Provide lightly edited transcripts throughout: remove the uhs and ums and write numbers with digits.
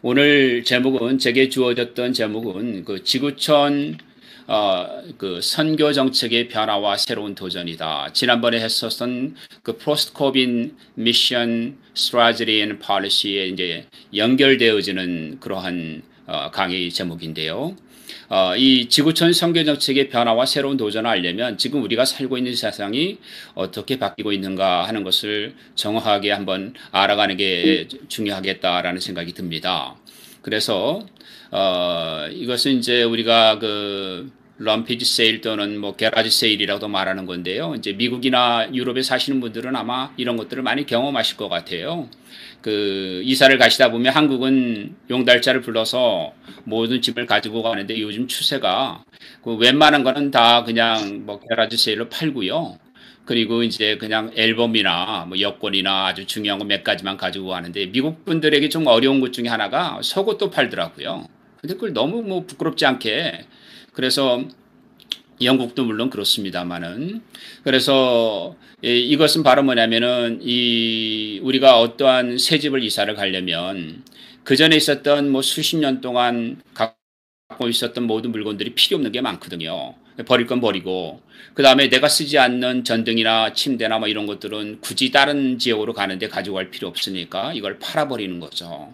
오늘 제목은 제게 주어졌던 제목은 그 지구촌 그 선교 정책의 변화와 새로운 도전이다. 지난번에 했었던 그 포스트 코비드 미션 스트래티지 앤 폴리시에 이제 연결되어지는 그러한 강의 제목인데요. 이 지구촌 선교 정책의 변화와 새로운 도전을 알려면 지금 우리가 살고 있는 세상이 어떻게 바뀌고 있는가 하는 것을 정확하게 한번 알아가는 게 중요하겠다라는 생각이 듭니다. 그래서 이것은 이제 우리가 그 럼피지 세일 또는 뭐 게라지 세일이라고도 말하는 건데요. 이제 미국이나 유럽에 사시는 분들은 아마 이런 것들을 많이 경험하실 것 같아요. 그 이사를 가시다 보면 한국은 용달차를 불러서 모든 집을 가지고 가는데 요즘 추세가 그 웬만한 거는 다 그냥 뭐 게라지 세일로 팔고요. 그리고 이제 그냥 앨범이나 뭐 여권이나 아주 중요한 거 몇 가지만 가지고 가는데 미국 분들에게 좀 어려운 것 중에 하나가 속옷도 팔더라고요. 근데 그걸 너무 뭐 부끄럽지 않게 그래서 영국도 물론 그렇습니다만은 그래서 이것은 바로 뭐냐면은 이 우리가 어떠한 새 집을 이사를 가려면 그 전에 있었던 뭐 수십 년 동안 갖고 있었던 모든 물건들이 필요 없는 게 많거든요. 버릴 건 버리고 그 다음에 내가 쓰지 않는 전등이나 침대나 뭐 이런 것들은 굳이 다른 지역으로 가는데 가지고 갈 필요 없으니까 이걸 팔아버리는 거죠.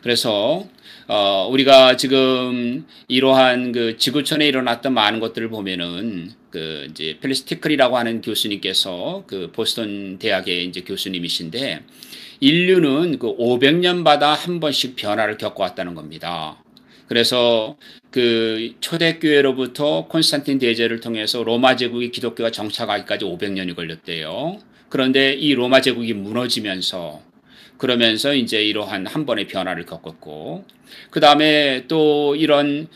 그래서 우리가 지금 이러한 그 지구촌에 일어났던 많은 것들을 보면은 그 이제 펠리스 티클이라고 하는 교수님께서 그 보스턴 대학의 이제 교수님이신데 인류는 그 500년마다 한 번씩 변화를 겪어왔다는 겁니다. 그래서 그 초대교회로부터 콘스탄틴 대제를 통해서 로마 제국의 기독교가 정착하기까지 500년이 걸렸대요. 그런데 이 로마 제국이 무너지면서 그러면서 이제 이러한 한 번의 변화를 겪었고, 그 다음에 또 이런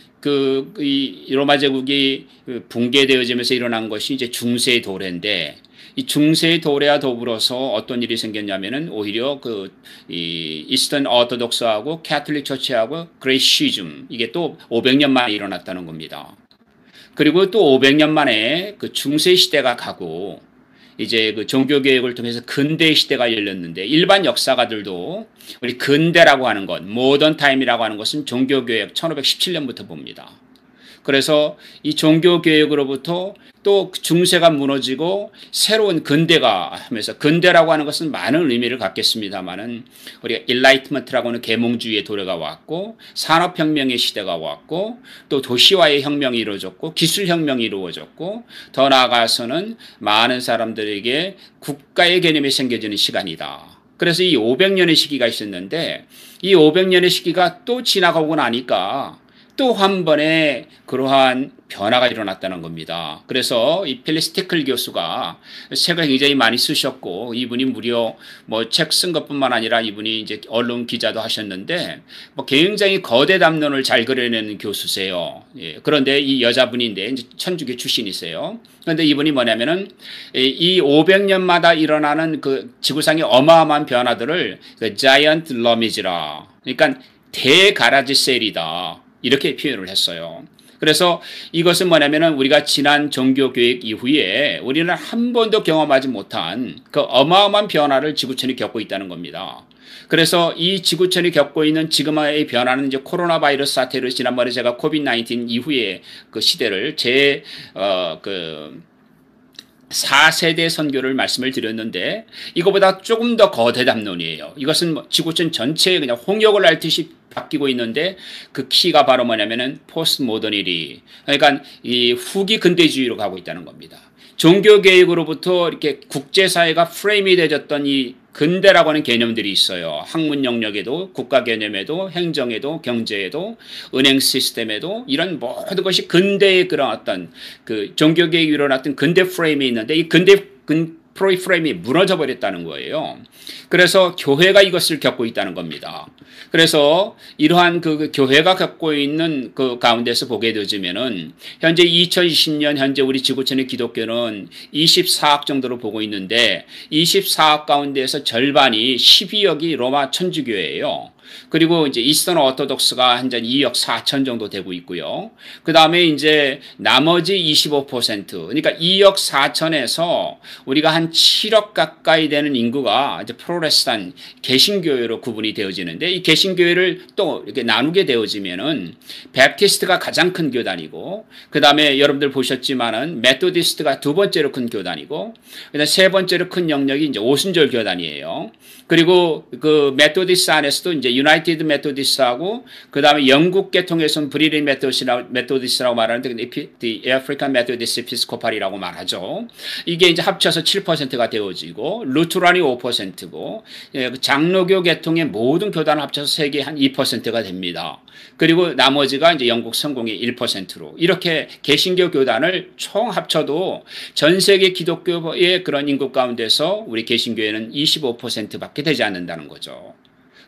이 로마 제국이 붕괴되어지면서 일어난 것이 이제 중세의 도래인데, 이 중세의 도래와 더불어서 어떤 일이 생겼냐면은 오히려 이 이스턴 오토독스하고 캐톨릭 처치하고 그레이시즘 이게 또 500년 만에 일어났다는 겁니다. 그리고 또 500년 만에 그 중세 시대가 가고 이제 그 종교개혁을 통해서 근대 시대가 열렸는데 일반 역사가들도 우리 근대라고 하는 것, 모던 타임이라고 하는 것은 종교개혁 1517년부터 봅니다. 그래서 이 종교개혁으로부터 또 중세가 무너지고 새로운 근대가 하면서 근대라고 하는 것은 많은 의미를 갖겠습니다만은 우리가 일라이트먼트라고 하는 계몽주의의 도래가 왔고 산업혁명의 시대가 왔고 또 도시화의 혁명이 이루어졌고 기술혁명이 이루어졌고 더 나아가서는 많은 사람들에게 국가의 개념이 생겨지는 시간이다. 그래서 이 500년의 시기가 있었는데 이 500년의 시기가 또 지나가고 나니까 또 한 번의 그러한 변화가 일어났다는 겁니다. 그래서 이 펠리스 티클 교수가 책을 굉장히 많이 쓰셨고 이분이 무려 뭐 책 쓴 것뿐만 아니라 이분이 이제 언론 기자도 하셨는데 뭐 굉장히 거대 담론을 잘 그려내는 교수세요. 예, 그런데 이 여자분인데 이제 천주교 출신이세요. 그런데 이분이 뭐냐면은 이 500년마다 일어나는 그 지구상의 어마어마한 변화들을 그 자이언트 러미지라 그러니까 대가라지 셀이다. 이렇게 표현을 했어요. 그래서 이것은 뭐냐면은 우리가 지난 종교교육 이후에 우리는 한 번도 경험하지 못한 그 어마어마한 변화를 지구촌이 겪고 있다는 겁니다. 그래서 이 지구촌이 겪고 있는 지금의 변화는 이제 코로나 바이러스 사태로 지난번에 제가 코비드-19 이후의 그 시대를 그 4세대 선교를 말씀을 드렸는데 이거보다 조금 더 거대 담론이에요. 이것은 지구촌 전체에 그냥 홍역을 앓듯이 바뀌고 있는데 그 키가 바로 뭐냐면은 포스트 모더니티 그러니까 이 후기 근대주의로 가고 있다는 겁니다. 종교개혁으로부터 이렇게 국제사회가 프레임이 되어졌던 이 근대라고 하는 개념들이 있어요. 학문 영역에도 국가 개념에도 행정에도 경제에도 은행 시스템에도 이런 모든 것이 근대의 그런 어떤 그 종교개혁이 일어났던 근대 프레임이 있는데 이 프레임이 무너져 버렸다는 거예요. 그래서 교회가 이것을 겪고 있다는 겁니다. 그래서 이러한 그 교회가 겪고 있는 그 가운데서 보게 되어지면은 현재 2020년 현재 우리 지구촌의 기독교는 24억 정도로 보고 있는데 24억 가운데에서 절반이 12억이 로마 천주교예요. 그리고 이제 이스턴 오토독스가 한 2억 4천 정도 되고 있고요. 그 다음에 이제 나머지 25%, 그러니까 2억 4천에서 우리가 한 7억 가까이 되는 인구가 이제 프로레스탄 개신교회로 구분이 되어지는데, 이 개신교회를 또 이렇게 나누게 되어지면은 베프티스트가 가장 큰 교단이고, 그 다음에 여러분들 보셨지만은 메토디스트가 두 번째로 큰 교단이고, 그다음 세 번째로 큰 영역이 이제 오순절 교단이에요. 그리고 그 메토디스트 안에서도 이제 유나이티드 메토디스트하고, 그 다음에 영국 계통에서는 브리린 메토디스트라고 말하는데 the African Methodist Episcopal이라고 말하죠. 이게 이제 합쳐서 7%가 되어지고, 루트란이 5%고, 장로교 계통의 모든 교단을 합쳐서 세계 한 2%가 됩니다. 그리고 나머지가 이제 영국 성공의 1%로 이렇게 개신교 교단을 총 합쳐도 전 세계 기독교의 그런 인구 가운데서 우리 개신교회는 25%밖에 되지 않는다는 거죠.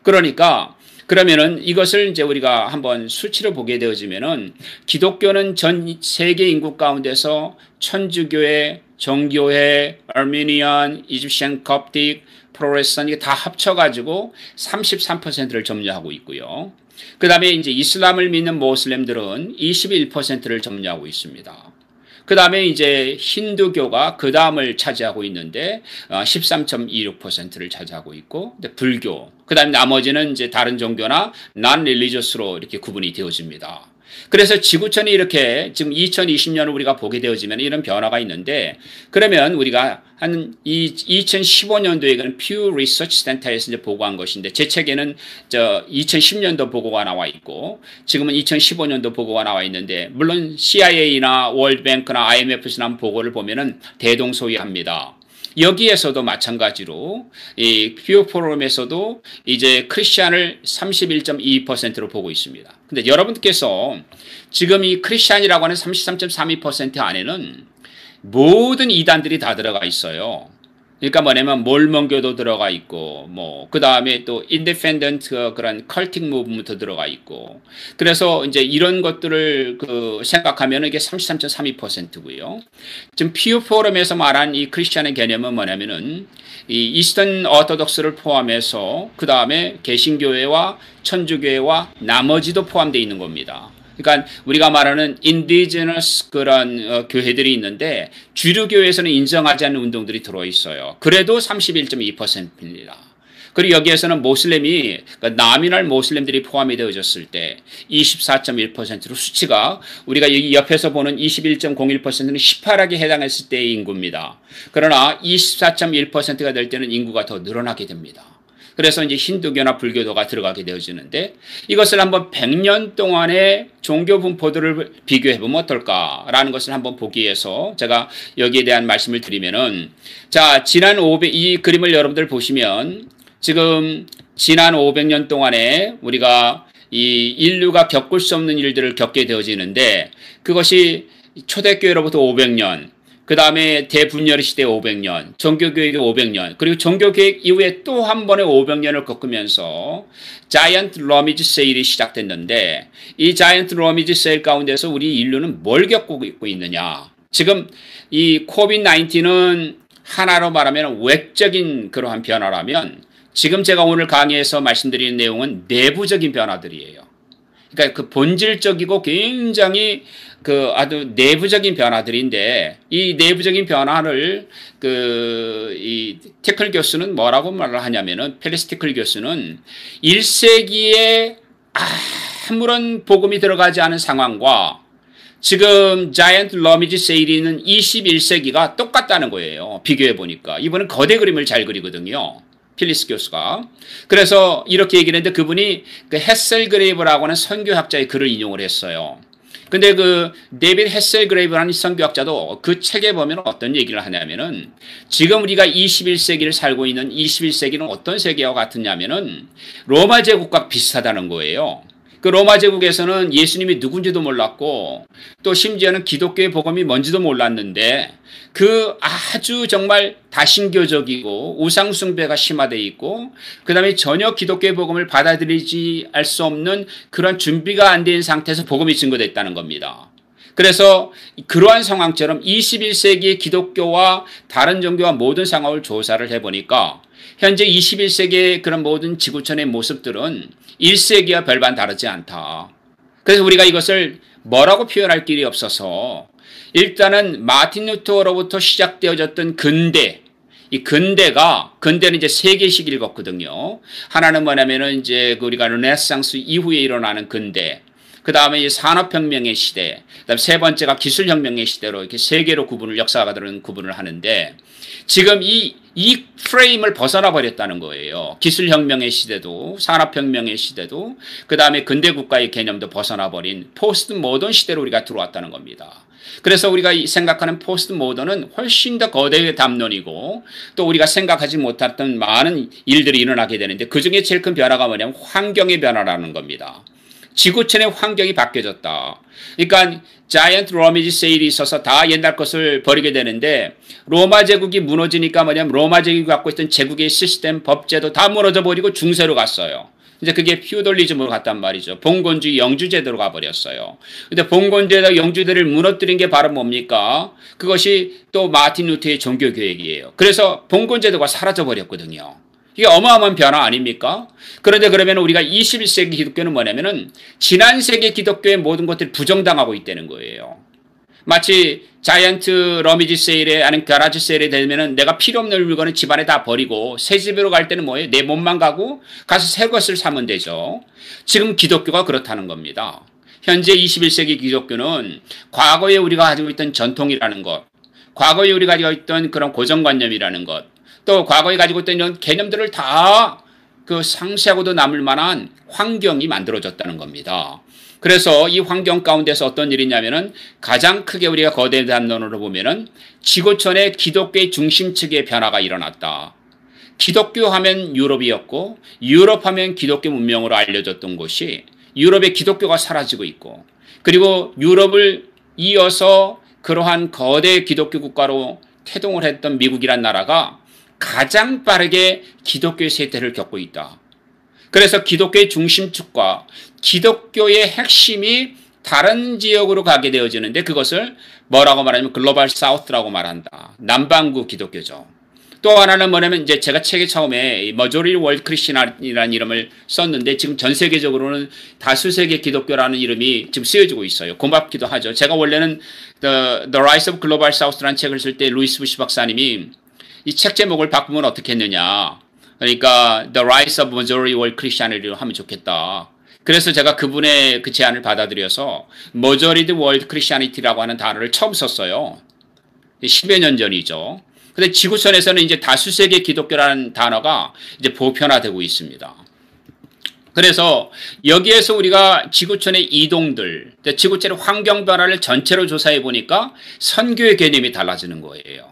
그러니까 그러면은 이것을 이제 우리가 한번 수치로 보게 되어지면은 기독교는 전 세계 인구 가운데서 천주교회, 정교회, 아르메니안, 이집션 콥틱, 프로레스탄 이게 다 합쳐가지고 33%를 점유하고 있고요. 그 다음에 이제 이슬람을 믿는 모슬렘들은 21%를 점유하고 있습니다. 그 다음에 이제 힌두교가 그 다음을 차지하고 있는데 13.26%를 차지하고 있고, 불교, 그 다음에 나머지는 이제 다른 종교나 non-religious로 이렇게 구분이 되어집니다. 그래서 지구촌이 이렇게 지금 2020년을 우리가 보게 되어지면 이런 변화가 있는데, 그러면 우리가 한 2015년도에 Pew Research Center에서 이제 보고한 것인데, 제 책에는 2010년도 보고가 나와 있고, 지금은 2015년도 보고가 나와 있는데, 물론 CIA나 월드뱅크나 IMF에서 난 보고를 보면은 대동소이합니다. 여기에서도 마찬가지로 이 퓨어 포럼에서도 이제 크리스찬을 31.22%로 보고 있습니다. 근데 여러분께서 지금 이 크리스찬이라고 하는 33.32% 안에는 모든 이단들이 다 들어가 있어요. 그러니까 뭐냐면 몰몬교도 들어가 있고, 뭐 그 다음에 또 인디펜던트 그런 컬틱 무브먼트 들어가 있고, 그래서 이제 이런 것들을 생각하면 이게 33.32%고요. 지금 피어 포럼에서 말한 이 크리스천의 개념은 뭐냐면은 이 이스턴 오토독스를 포함해서 그 다음에 개신교회와 천주교회와 나머지도 포함되어 있는 겁니다. 그러니까 우리가 말하는 인디지너스 그런 교회들이 있는데 주류교회에서는 인정하지 않는 운동들이 들어있어요. 그래도 31.2%입니다. 그리고 여기에서는 모슬렘이 나미널 모슬렘들이 포함이 되어졌을 때 24.1%로 수치가 우리가 여기 옆에서 보는 21.01%는 18학에 해당했을 때의 인구입니다. 그러나 24.1%가 될 때는 인구가 더 늘어나게 됩니다. 그래서 이제 힌두교나 불교도가 들어가게 되어지는데, 이것을 한번 100년 동안의 종교 분포들을 비교해보면 어떨까라는 것을 한번 보기 위해서 제가 여기에 대한 말씀을 드리면은, 자, 이 그림을 여러분들 보시면 지금 지난 500년 동안에 우리가 이 인류가 겪을 수 없는 일들을 겪게 되어지는데, 그것이 초대교회로부터 500년, 그 다음에 대분열의 시대 500년, 종교개혁 500년, 그리고 종교개혁 이후에 또 한 번의 500년을 겪으면서 자이언트 러미지 세일이 시작됐는데, 이 자이언트 러미지 세일 가운데서 우리 인류는 뭘 겪고 있느냐. 지금 이 코비드-19은 하나로 말하면 외적인 그러한 변화라면, 지금 제가 오늘 강의에서 말씀드리는 내용은 내부적인 변화들이에요. 그러니까 그 본질적이고 굉장히 아주 내부적인 변화들인데, 이 내부적인 변화를 이 티클 교수는 뭐라고 말을 하냐면은, 펠리스 티클 교수는 1세기에 아무런 복음이 들어가지 않은 상황과 지금 자이언트 러미지 세일이는 21세기가 똑같다는 거예요. 비교해 보니까. 이분은 거대 그림을 잘 그리거든요. 필리스 교수가. 그래서 이렇게 얘기를 했는데, 그분이 헤셀그레이브라고 하는 선교학자의 글을 인용을 했어요. 근데 데이비드 헤셀그레이브라는 선교학자도 그 책에 보면 어떤 얘기를 하냐면은, 지금 우리가 21세기를 살고 있는 21세기는 어떤 세계와 같으냐면은 로마 제국과 비슷하다는 거예요. 그 로마 제국에서는 예수님이 누군지도 몰랐고, 또 심지어는 기독교의 복음이 뭔지도 몰랐는데, 아주 정말 다신교적이고 우상숭배가 심화되어 있고, 그 다음에 전혀 기독교의 복음을 받아들이지 알 수 없는 그런 준비가 안 된 상태에서 복음이 증거됐다는 겁니다. 그래서 그러한 상황처럼 21세기의 기독교와 다른 종교와 모든 상황을 조사를 해보니까 현재 21세기의 그런 모든 지구촌의 모습들은 1세기와 별반 다르지 않다. 그래서 우리가 이것을 뭐라고 표현할 길이 없어서 일단은 마틴 루터로부터 시작되어졌던 근대, 이 근대는 이제 세 개씩 읽었거든요. 하나는 뭐냐면은 이제 우리가 르네상스 이후에 일어나는 근대, 그 다음에 산업혁명의 시대, 그다음 세 번째가 기술혁명의 시대로 이렇게 세 개로 역사가들은 구분을 하는데 지금 이 프레임을 벗어나 버렸다는 거예요. 기술혁명의 시대도, 산업혁명의 시대도, 그 다음에 근대국가의 개념도 벗어나 버린 포스트 모던 시대로 우리가 들어왔다는 겁니다. 그래서 우리가 생각하는 포스트 모던은 훨씬 더 거대의 담론이고 또 우리가 생각하지 못했던 많은 일들이 일어나게 되는데 그중에 제일 큰 변화가 뭐냐면 환경의 변화라는 겁니다. 지구촌의 환경이 바뀌어졌다. 그러니까 자이언트 러미지 세일이 있어서 다 옛날 것을 버리게 되는데 로마 제국이 무너지니까 뭐냐면 로마 제국이 갖고 있던 제국의 시스템, 법제도 다 무너져 버리고 중세로 갔어요. 이제 그게 피우돌리즘으로 갔단 말이죠. 봉건주의 영주제도로 가버렸어요. 근데 봉건제도 영주제를 무너뜨린 게 바로 뭡니까? 그것이 또 마틴 루터의 종교개혁이에요. 그래서 봉건제도가 사라져버렸거든요. 이게 어마어마한 변화 아닙니까? 그런데 그러면 우리가 21세기 기독교는 뭐냐면은 지난 세기 기독교의 모든 것들이 부정당하고 있다는 거예요. 마치 자이언트 러미지 세일에 아니면 가라지 세일에 되면은 내가 필요 없는 물건은 집안에 다 버리고 새 집으로 갈 때는 뭐예요? 내 몸만 가고 가서 새 것을 사면 되죠. 지금 기독교가 그렇다는 겁니다. 현재 21세기 기독교는 과거에 우리가 가지고 있던 전통이라는 것, 과거에 우리가 가지고 있던 그런 고정관념이라는 것, 또 과거에 가지고 있던 이런 개념들을 다 그 상쇄하고도 남을 만한 환경이 만들어졌다는 겁니다. 그래서 이 환경 가운데서 어떤 일이 있냐면은 가장 크게 우리가 거대 담론으로 보면은 지구촌의 기독교의 중심 측의 변화가 일어났다. 기독교 하면 유럽이었고 유럽 하면 기독교 문명으로 알려졌던 곳이 유럽의 기독교가 사라지고 있고 그리고 유럽을 이어서 그러한 거대 기독교 국가로 태동을 했던 미국이란 나라가 가장 빠르게 기독교의 쇠퇴를 겪고 있다. 그래서 기독교의 중심축과 기독교의 핵심이 다른 지역으로 가게 되어지는데 그것을 뭐라고 말하냐면 글로벌 사우스라고 말한다. 남반구 기독교죠. 또 하나는 뭐냐면 이제 제가 책에 처음에 머조리티 월드 크리스천이라는 이름을 썼는데 지금 전 세계적으로는 다수세계 기독교라는 이름이 지금 쓰여지고 있어요. 고맙기도 하죠. 제가 원래는 The Rise of Global South라는 책을 쓸 때 루이스 부시 박사님이 이 책 제목을 바꾸면 어떻게 했느냐. 그러니까 The Rise of Majority World Christianity로 하면 좋겠다. 그래서 제가 그분의 그 제안을 받아들여서 Majority World Christianity라고 하는 단어를 처음 썼어요. 10여 년 전이죠. 근데 지구촌에서는 이제 다수세계 기독교라는 단어가 이제 보편화되고 있습니다. 그래서 여기에서 우리가 지구촌의 이동들, 지구촌의 환경 변화를 전체로 조사해 보니까 선교의 개념이 달라지는 거예요.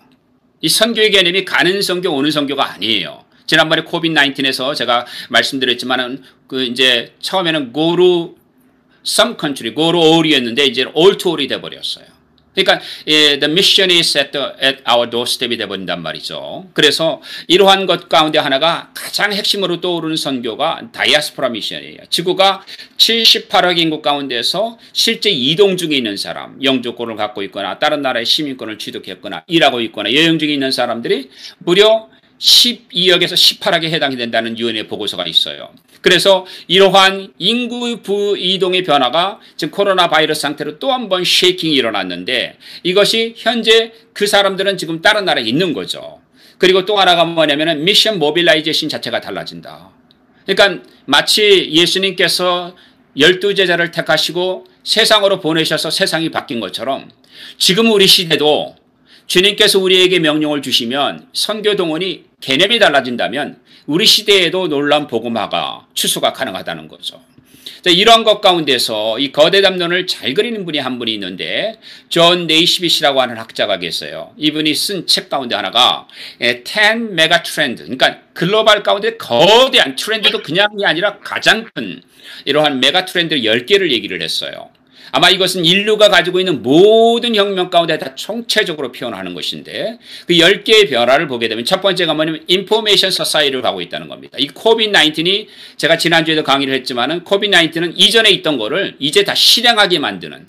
이 선교의 개념이 가는 선교, 오는 선교가 아니에요. 지난번에 코비드-19에서 제가 말씀드렸지만은 그 이제 처음에는 go to some country, go to all이었는데 이제 all to all이 돼버렸어요. 그러니까 the mission is at our doorstep이 돼버린단 말이죠. 그래서 이러한 것 가운데 하나가 가장 핵심으로 떠오르는 선교가 다이아스포라 미션이에요. 지구가 78억 인구 가운데서 실제 이동 중에 있는 사람, 영주권을 갖고 있거나 다른 나라의 시민권을 취득했거나 일하고 있거나 여행 중에 있는 사람들이 무려 12억에서 18억에 해당이 된다는 유엔의 보고서가 있어요. 그래서 이러한 인구 부이동의 변화가 지금 코로나 바이러스 상태로 또 한 번 쉐이킹이 일어났는데 이것이 현재 그 사람들은 지금 다른 나라에 있는 거죠. 그리고 또 하나가 뭐냐면은 미션 모빌라이제이션 자체가 달라진다. 그러니까 마치 예수님께서 12제자를 택하시고 세상으로 보내셔서 세상이 바뀐 것처럼 지금 우리 시대도 주님께서 우리에게 명령을 주시면 선교 동원이 개념이 달라진다면 우리 시대에도 놀라운 복음화가 추수가 가능하다는 거죠. 이런 것 가운데서 이 거대 담론을 잘 그리는 분이 한 분이 있는데 존 네이시빗이라고 하는 학자가 계세요. 이분이 쓴 책 가운데 하나가 10 메가 트렌드, 그러니까 글로벌 가운데 거대한 트렌드도 그냥이 아니라 가장 큰 이러한 메가 트렌드 10개를 얘기를 했어요. 아마 이것은 인류가 가지고 있는 모든 혁명 가운데 다 총체적으로 표현하는 것인데 그 10개의 변화를 보게 되면 첫 번째가 뭐냐면 인포메이션 소사이티를 가고 있다는 겁니다. 이 코비드-19이 제가 지난주에도 강의를 했지만은 코비드-19은 이전에 있던 거를 이제 다 실행하게 만드는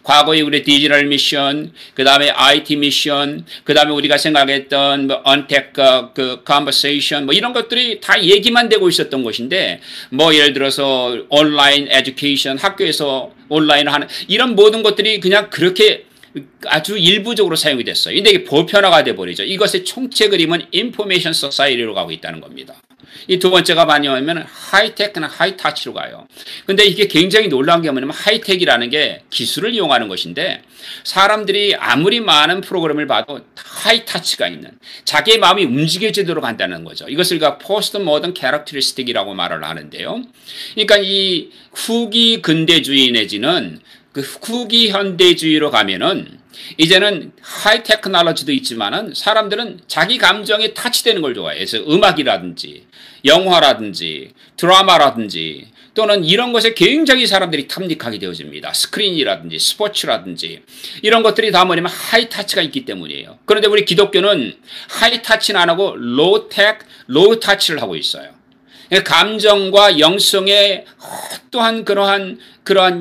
과거의 우리 디지털 미션, 그 다음에 IT 미션, 그 다음에 우리가 생각했던 뭐 언택 그 컨버세이션 뭐 이런 것들이 다 얘기만 되고 있었던 것인데 뭐 예를 들어서 온라인 에듀케이션, 학교에서 온라인 하는 이런 모든 것들이 그냥 그렇게 아주 일부적으로 사용이 됐어요. 근데 이게 보편화가 돼버리죠. 이것의 총체 그림은 인포메이션 소사이티로 가고 있다는 겁니다. 이 두 번째가 뭐냐면 하이테크나 하이타치로 가요. 근데 이게 굉장히 놀라운 게 뭐냐면 하이텍이라는 게 기술을 이용하는 것인데 사람들이 아무리 많은 프로그램을 봐도 하이타치가 있는 자기의 마음이 움직여지도록 한다는 거죠. 이것을 포스트 모던 캐릭터리스틱이라고 말을 하는데요. 그러니까 이 후기 근대주의 내지는 그 후기 현대주의로 가면은 이제는 하이 테크놀로지도 있지만은 사람들은 자기 감정에 타치되는 걸 좋아해요. 그래서 음악이라든지 영화라든지 드라마라든지 또는 이런 것에 굉장히 사람들이 탐닉하게 되어집니다. 스크린이라든지 스포츠라든지 이런 것들이 다 뭐냐면 하이 타치가 있기 때문이에요. 그런데 우리 기독교는 하이 타치는 안 하고 로우 텍, 로우 타치를 하고 있어요. 감정과 영성에 또한 그러한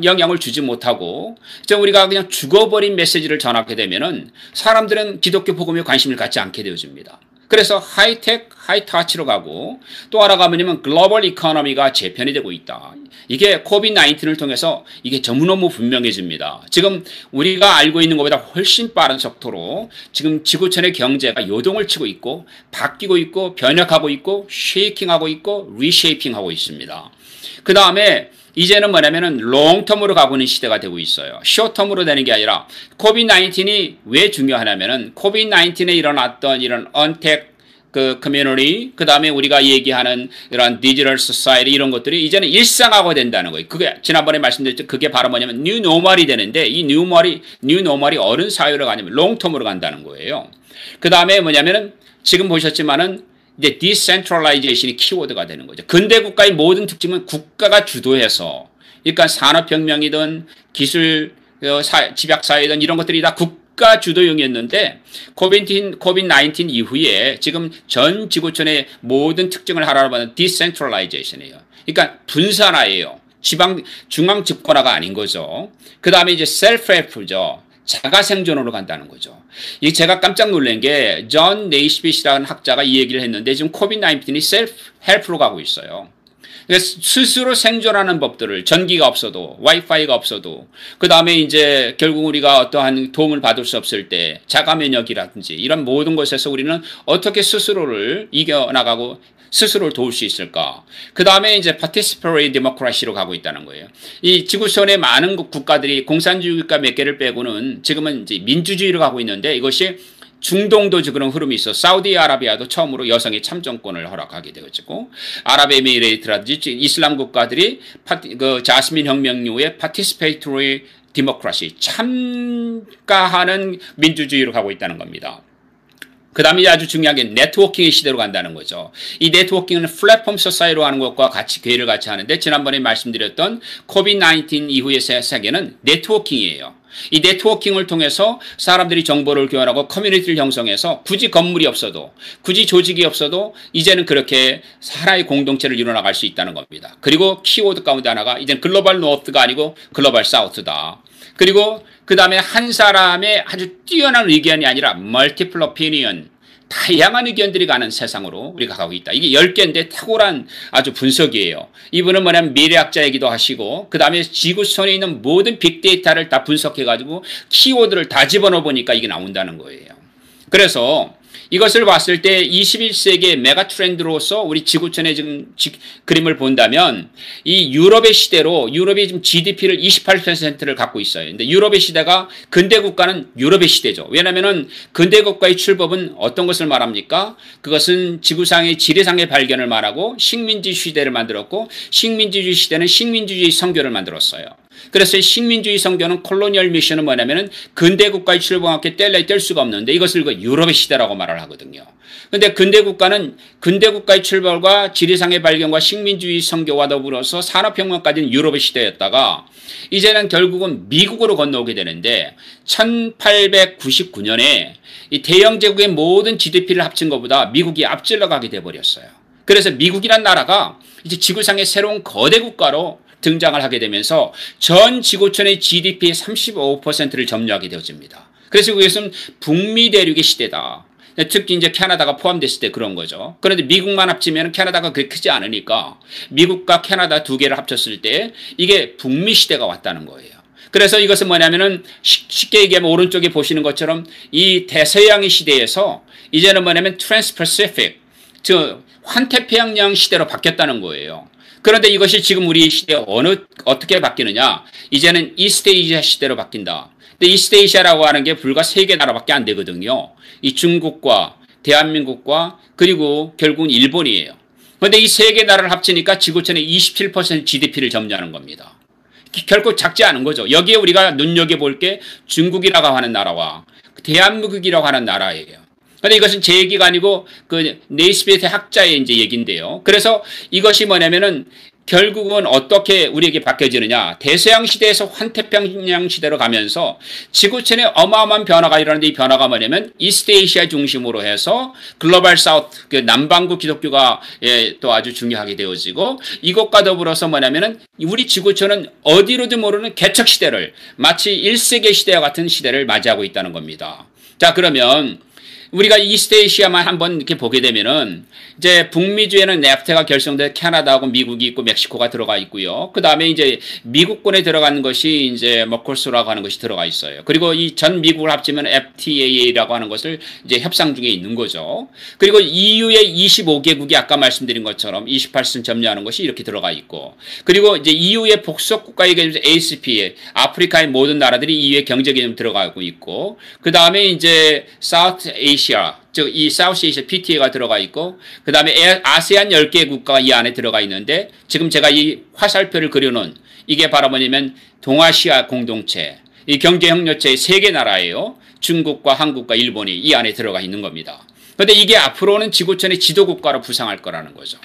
영향을 주지 못하고 우리가 그냥 죽어버린 메시지를 전하게 되면은 사람들은 기독교 복음에 관심을 갖지 않게 되어집니다. 그래서 하이텍, 하이타치로 가고 또 하나가 뭐냐면 글로벌 이코노미가 재편이 되고 있다. 이게 코비드-19을 통해서 이게 너무너무 분명해집니다. 지금 우리가 알고 있는 것보다 훨씬 빠른 속도로 지금 지구촌의 경제가 요동을 치고 있고 바뀌고 있고 변혁하고 있고 쉐이킹하고 있고 리쉐이핑하고 있습니다. 그 다음에 이제는 뭐냐면은 롱텀으로 가고 있는 시대가 되고 있어요. 숏텀으로 되는 게 아니라 코비드-19이 왜 중요하냐면은 코비드-19에 일어났던 이런 언택 그 커뮤니티, 그 다음에 우리가 얘기하는 이런 디지털 소사이티 이런 것들이 이제는 일상화가 된다는 거예요. 그게 지난번에 말씀드렸죠. 그게 바로 뭐냐면 뉴 노멀이 되는데 이 뉴 노멀이 어른 사회로 가냐면 롱텀으로 간다는 거예요. 그 다음에 뭐냐면은 지금 보셨지만은 이제 디센트럴라이제이션이 키워드가 되는 거죠. 근대 국가의 모든 특징은 국가가 주도해서 그러니까 산업혁명이든 기술 집약사회든 이런 것들이 다 국가 주도형이었는데 코비드-19 이후에 지금 전 지구촌의 모든 특징을 하나로 디센트럴라이제이션이에요. 그러니까 분산화예요. 중앙 집권화가 아닌 거죠. 그 다음에 이제 셀프-헬프죠. 자가 생존으로 간다는 거죠. 이 제가 깜짝 놀란 게 존 네이스빗이라는 학자가 이 얘기를 했는데 지금 코비드-19이 셀프 헬프로 가고 있어요. 그래서 스스로 생존하는 법들을 전기가 없어도 와이파이가 없어도 그 다음에 이제 결국 우리가 어떠한 도움을 받을 수 없을 때 자가 면역이라든지 이런 모든 것에서 우리는 어떻게 스스로를 이겨나가고 스스로를 도울 수 있을까? 그 다음에 이제 participatory democracy로 가고 있다는 거예요. 이 지구촌의 많은 국가들이 공산주의 국가 몇 개를 빼고는 지금은 이제 민주주의로 가고 있는데 이것이 중동도 그런 흐름이 있어. 사우디아라비아도 처음으로 여성의 참정권을 허락하게 되어지고 아랍에미레이트라든지 이슬람 국가들이 그 자스민 혁명 이후에 participatory democracy 참가하는 민주주의로 가고 있다는 겁니다. 그 다음에 아주 중요한 게 네트워킹의 시대로 간다는 거죠. 이 네트워킹은 플랫폼 소사이로 하는 것과 같이 괴를 같이 하는데 지난번에 말씀드렸던 코비드-19 이후의 세계는 네트워킹이에요. 이 네트워킹을 통해서 사람들이 정보를 교환하고 커뮤니티를 형성해서 굳이 건물이 없어도 굳이 조직이 없어도 이제는 그렇게 하나의 공동체를 이뤄나갈 수 있다는 겁니다. 그리고 키워드 가운데 하나가 이제는 글로벌 노스가 아니고 글로벌 사우스다. 그리고 그 다음에 한 사람의 아주 뛰어난 의견이 아니라 multiple opinion, 다양한 의견들이 가는 세상으로 우리가 가고 있다. 이게 10개인데 탁월한 아주 분석이에요. 이분은 뭐냐면 미래학자이기도 하시고 그 다음에 지구촌에 있는 모든 빅데이터를 다 분석해가지고 키워드를 다 집어넣어 보니까 이게 나온다는 거예요. 그래서 이것을 봤을 때 21세기의 메가 트렌드로서 우리 지구촌의 지금 그림을 본다면 이 유럽의 시대로 유럽이 지금 GDP를 28%를 갖고 있어요. 근데 유럽의 시대가 근대 국가는 유럽의 시대죠. 왜냐면은 근대 국가의 출범은 어떤 것을 말합니까? 그것은 지구상의 지리상의 발견을 말하고 식민지 시대를 만들었고 식민지주의 시대는 식민주의 선교를 만들었어요. 그래서 식민주의 선교는 콜로니얼 미션은 뭐냐면은 근대 국가의 출범학에 뗄 수가 없는데 이것을 유럽의 시대라고 말을 하거든요. 근데 근대 국가는 근대 국가의 출발과 지리상의 발견과 식민주의 선교와 더불어서 산업혁명까지는 유럽의 시대였다가 이제는 결국은 미국으로 건너오게 되는데 1899년에 이 대영 제국의 모든 GDP를 합친 것보다 미국이 앞질러 가게 돼버렸어요. 그래서 미국이란 나라가 이제 지구상의 새로운 거대 국가로 등장을 하게 되면서 전 지구촌의 GDP의 35%를 점유하게 되어집니다. 그래서 이것은 북미 대륙의 시대다. 특히 이제 캐나다가 포함됐을 때 그런 거죠. 그런데 미국만 합치면 캐나다가 그렇게 크지 않으니까 미국과 캐나다 두 개를 합쳤을 때 이게 북미 시대가 왔다는 거예요. 그래서 이것은 뭐냐면은 쉽게 얘기하면 오른쪽에 보시는 것처럼 이 대서양의 시대에서 이제는 뭐냐면 트랜스퍼시픽, 즉 환태평양 시대로 바뀌었다는 거예요. 그런데 이것이 지금 우리 시대에 어떻게 바뀌느냐? 이제는 이스트에이시아 시대로 바뀐다. 근데 이스트에이시아라고 하는 게 불과 3개 나라밖에 안 되거든요. 이 중국과 대한민국과 그리고 결국은 일본이에요. 그런데 이 3개 나라를 합치니까 지구촌의 27% GDP를 점유하는 겁니다. 결코 작지 않은 거죠. 여기에 우리가 눈여겨볼 게 중국이라고 하는 나라와 대한민국이라고 하는 나라예요. 그런데 이것은 제 얘기가 아니고 그 네이스비트 학자의 이제 얘기인데요. 그래서 이것이 뭐냐면은 결국은 어떻게 우리에게 바뀌어지느냐. 대서양 시대에서 환태평양 시대로 가면서 지구촌에 어마어마한 변화가 일어나는데 이 변화가 뭐냐면 이스트에이시아 중심으로 해서 글로벌 사우스, 그 남반구 기독교가 또 아주 중요하게 되어지고 이것과 더불어서 뭐냐면은 우리 지구촌은 어디로도 모르는 개척 시대를 마치 1세기 시대와 같은 시대를 맞이하고 있다는 겁니다. 자, 그러면 우리가 이스트에이시아만 한번 이렇게 보게 되면은 이제 북미주에는 네프타가 결성돼 캐나다하고 미국이 있고 멕시코가 들어가 있고요. 그 다음에 이제 미국권에 들어가는 것이 이제 머콜스라고 하는 것이 들어가 있어요. 그리고 이 전 미국을 합치면 FTA라고 하는 것을 이제 협상 중에 있는 거죠. 그리고 EU의 25개국이 아까 말씀드린 것처럼 28선 점유하는 것이 이렇게 들어가 있고, 그리고 이제 EU의 복속 국가의 개념 ACP, 아프리카의 모든 나라들이 EU의 경제 개념 들어가고 있고, 그 다음에 이제 사우스 에이시아, 즉 이 사우스 에이시아 PTA가 들어가 있고, 그 다음에 아세안 10개 국가가 이 안에 들어가 있는데, 지금 제가 이 화살표를 그려놓은 이게 바로 뭐냐면 동아시아 공동체, 이 경제협력체의 3개 나라예요. 중국과 한국과 일본이 이 안에 들어가 있는 겁니다. 그런데 이게 앞으로는 지구촌의 지도국가로 부상할 거라는 거죠.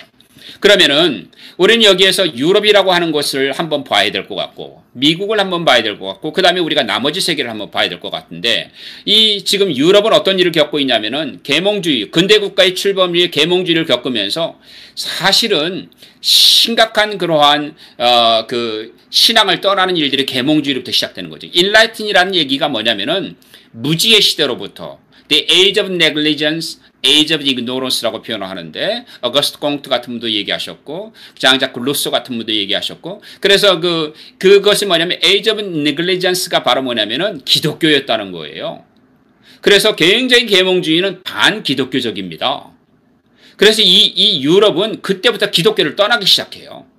그러면은 우리는 여기에서 유럽이라고 하는 것을 한번 봐야 될 것 같고, 미국을 한번 봐야 될 것 같고, 그 다음에 우리가 나머지 세계를 한번 봐야 될 것 같은데, 이 지금 유럽은 어떤 일을 겪고 있냐면은 계몽주의, 근대국가의 출범주의 계몽주의를 겪으면서 사실은 심각한 그러한 그 신앙을 떠나는 일들이 계몽주의로부터 시작되는 거죠. 인라이튼이라는 얘기가 뭐냐면은 무지의 시대로부터 The Age of Negligence, Age of Ignorance라고 표현을 하는데, 어거스트 공트 같은 분도 얘기하셨고, 장자크 루소 같은 분도 얘기하셨고, 그래서 그것이 뭐냐면 Age of Negligence가 바로 뭐냐면은 기독교였다는 거예요. 그래서 굉장히 계몽주의는 반기독교적입니다. 그래서 이 유럽은 그때부터 기독교를 떠나기 시작해요.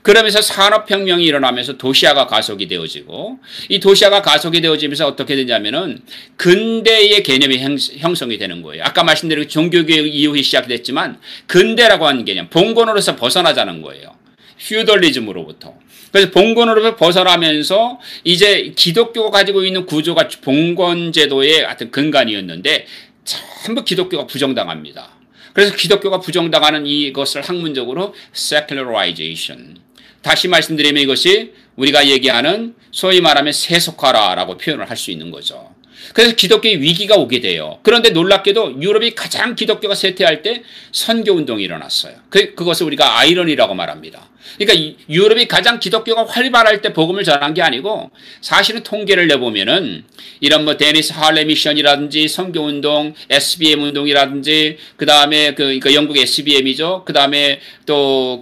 그러면서 산업혁명이 일어나면서 도시화가 가속이 되어지고, 이 도시화가 가속이 되어지면서 어떻게 되냐면은 근대의 개념이 형성이 되는 거예요. 아까 말씀드린 종교개혁 이후에 시작됐지만 근대라고 하는 개념, 봉건으로서 벗어나자는 거예요. 퓨덜리즘으로부터. 그래서 봉건으로부터 벗어나면서 이제 기독교가 가지고 있는 구조가 봉건제도의 하여튼 근간이었는데 전부 기독교가 부정당합니다. 그래서 기독교가 부정당하는 이것을 학문적으로 secularization. 다시 말씀드리면 이것이 우리가 얘기하는 소위 말하면 세속화라고 표현을 할 수 있는 거죠. 그래서 기독교의 위기가 오게 돼요. 그런데 놀랍게도 유럽이 가장 기독교가 쇠퇴할 때 선교운동이 일어났어요. 그것을 우리가 아이러니라고 말합니다. 그러니까 유럽이 가장 기독교가 활발할 때 복음을 전한 게 아니고, 사실은 통계를 내보면은 이런 뭐 데니스 할레 미션이라든지 선교운동, SBM 운동이라든지, 그 다음에 그러니까 영국 SBM이죠. 그 다음에 또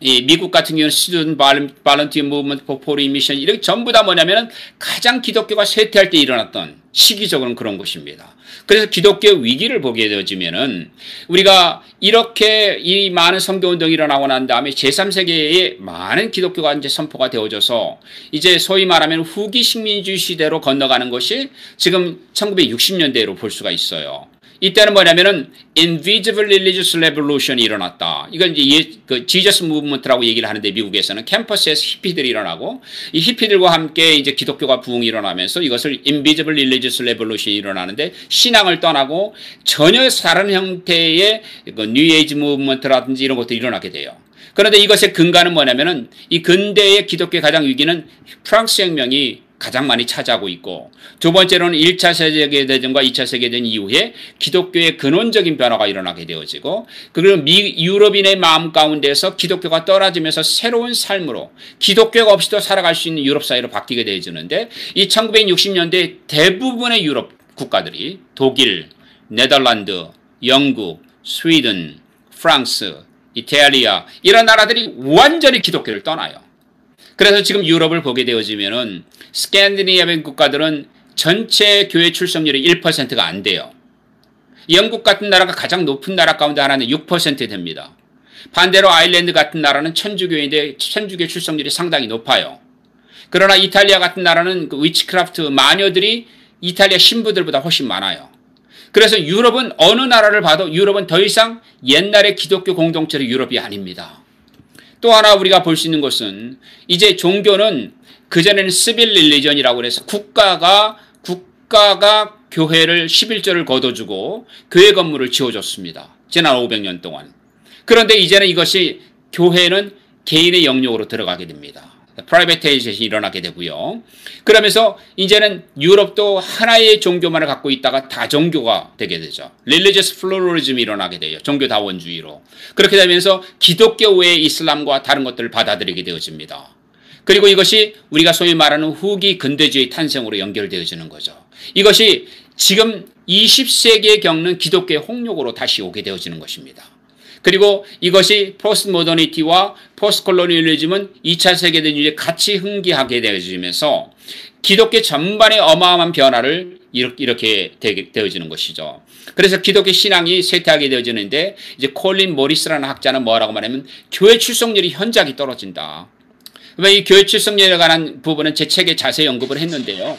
이 미국 같은 경우는 Student Volunteer Movement for Foreign Mission, 이렇게 전부 다 뭐냐면은 가장 기독교가 쇠퇴할 때 일어났던 시기적으로는 그런 것입니다. 그래서 기독교 위기를 보게 되어지면은 우리가 이렇게 이 많은 선교운동이 일어나고 난 다음에 제3세계에 많은 기독교가 이제 선포가 되어져서 이제 소위 말하면 후기 식민주의 시대로 건너가는 것이 지금 1960년대로 볼 수가 있어요. 이때는 뭐냐면은 Invisible Religious Revolution이 일어났다. 이건 이제 그 지저스 무브먼트라고 얘기를 하는데, 미국에서는 캠퍼스에서 히피들이 일어나고, 이 히피들과 함께 이제 기독교가 부흥이 일어나면서 이것을 Invisible Religious Revolution이 일어나는데, 신앙을 떠나고 전혀 다른 형태의 그 뉴에이지 무브먼트라든지 이런 것들이 일어나게 돼요. 그런데 이것의 근간은 뭐냐면은 이 근대의 기독교의 가장 위기는 프랑스 혁명이 가장 많이 차지하고 있고, 두 번째로는 1차 세계대전과 2차 세계대전 이후에 기독교의 근원적인 변화가 일어나게 되어지고, 그리고 유럽인의 마음 가운데서 기독교가 떨어지면서 새로운 삶으로 기독교가 없이도 살아갈 수 있는 유럽 사회로 바뀌게 되어지는데, 이 1960년대 대부분의 유럽 국가들이 독일, 네덜란드, 영국, 스웨덴, 프랑스, 이탈리아 이런 나라들이 완전히 기독교를 떠나요. 그래서 지금 유럽을 보게 되어지면은 스칸디네비안 국가들은 전체 교회 출석률이 1%가 안 돼요. 영국 같은 나라가 가장 높은 나라 가운데 하나는 6% 됩니다. 반대로 아일랜드 같은 나라는 천주교인데 천주교 출석률이 상당히 높아요. 그러나 이탈리아 같은 나라는 그 위치크래프트 마녀들이 이탈리아 신부들보다 훨씬 많아요. 그래서 유럽은 어느 나라를 봐도 유럽은 더 이상 옛날의 기독교 공동체의 유럽이 아닙니다. 또 하나 우리가 볼 수 있는 것은 이제 종교는 그전에는 시빌 릴리전이라고 해서 국가가 교회를 11조를 걷어주고 교회 건물을 지어줬습니다. 지난 500년 동안. 그런데 이제는 이것이 교회는 개인의 영역으로 들어가게 됩니다. 프라이베테이션이 일어나게 되고요. 그러면서 이제는 유럽도 하나의 종교만을 갖고 있다가 다종교가 되게 되죠. 릴리지어스 플루러리즘이 일어나게 돼요. 종교다원주의로. 그렇게 되면서 기독교 외의 이슬람과 다른 것들을 받아들이게 되어집니다. 그리고 이것이 우리가 소위 말하는 후기 근대주의 탄생으로 연결되어지는 거죠. 이것이 지금 20세기에 겪는 기독교의 홍역으로 다시 오게 되어지는 것입니다. 그리고 이것이 포스트 모더니티와 포스트 콜로니얼리즘은 2차 세계대전 이후에 같이 흥기하게 되어지면서 기독교 전반의 어마어마한 변화를 이렇게 되어지는 것이죠. 그래서 기독교 신앙이 쇠퇴하게 되어지는데, 이제 콜린 모리스라는 학자는 뭐라고 말하면 교회 출석률이 현저하게 떨어진다. 이 교회 출석률에 관한 부분은 제 책에 자세히 언급을 했는데요.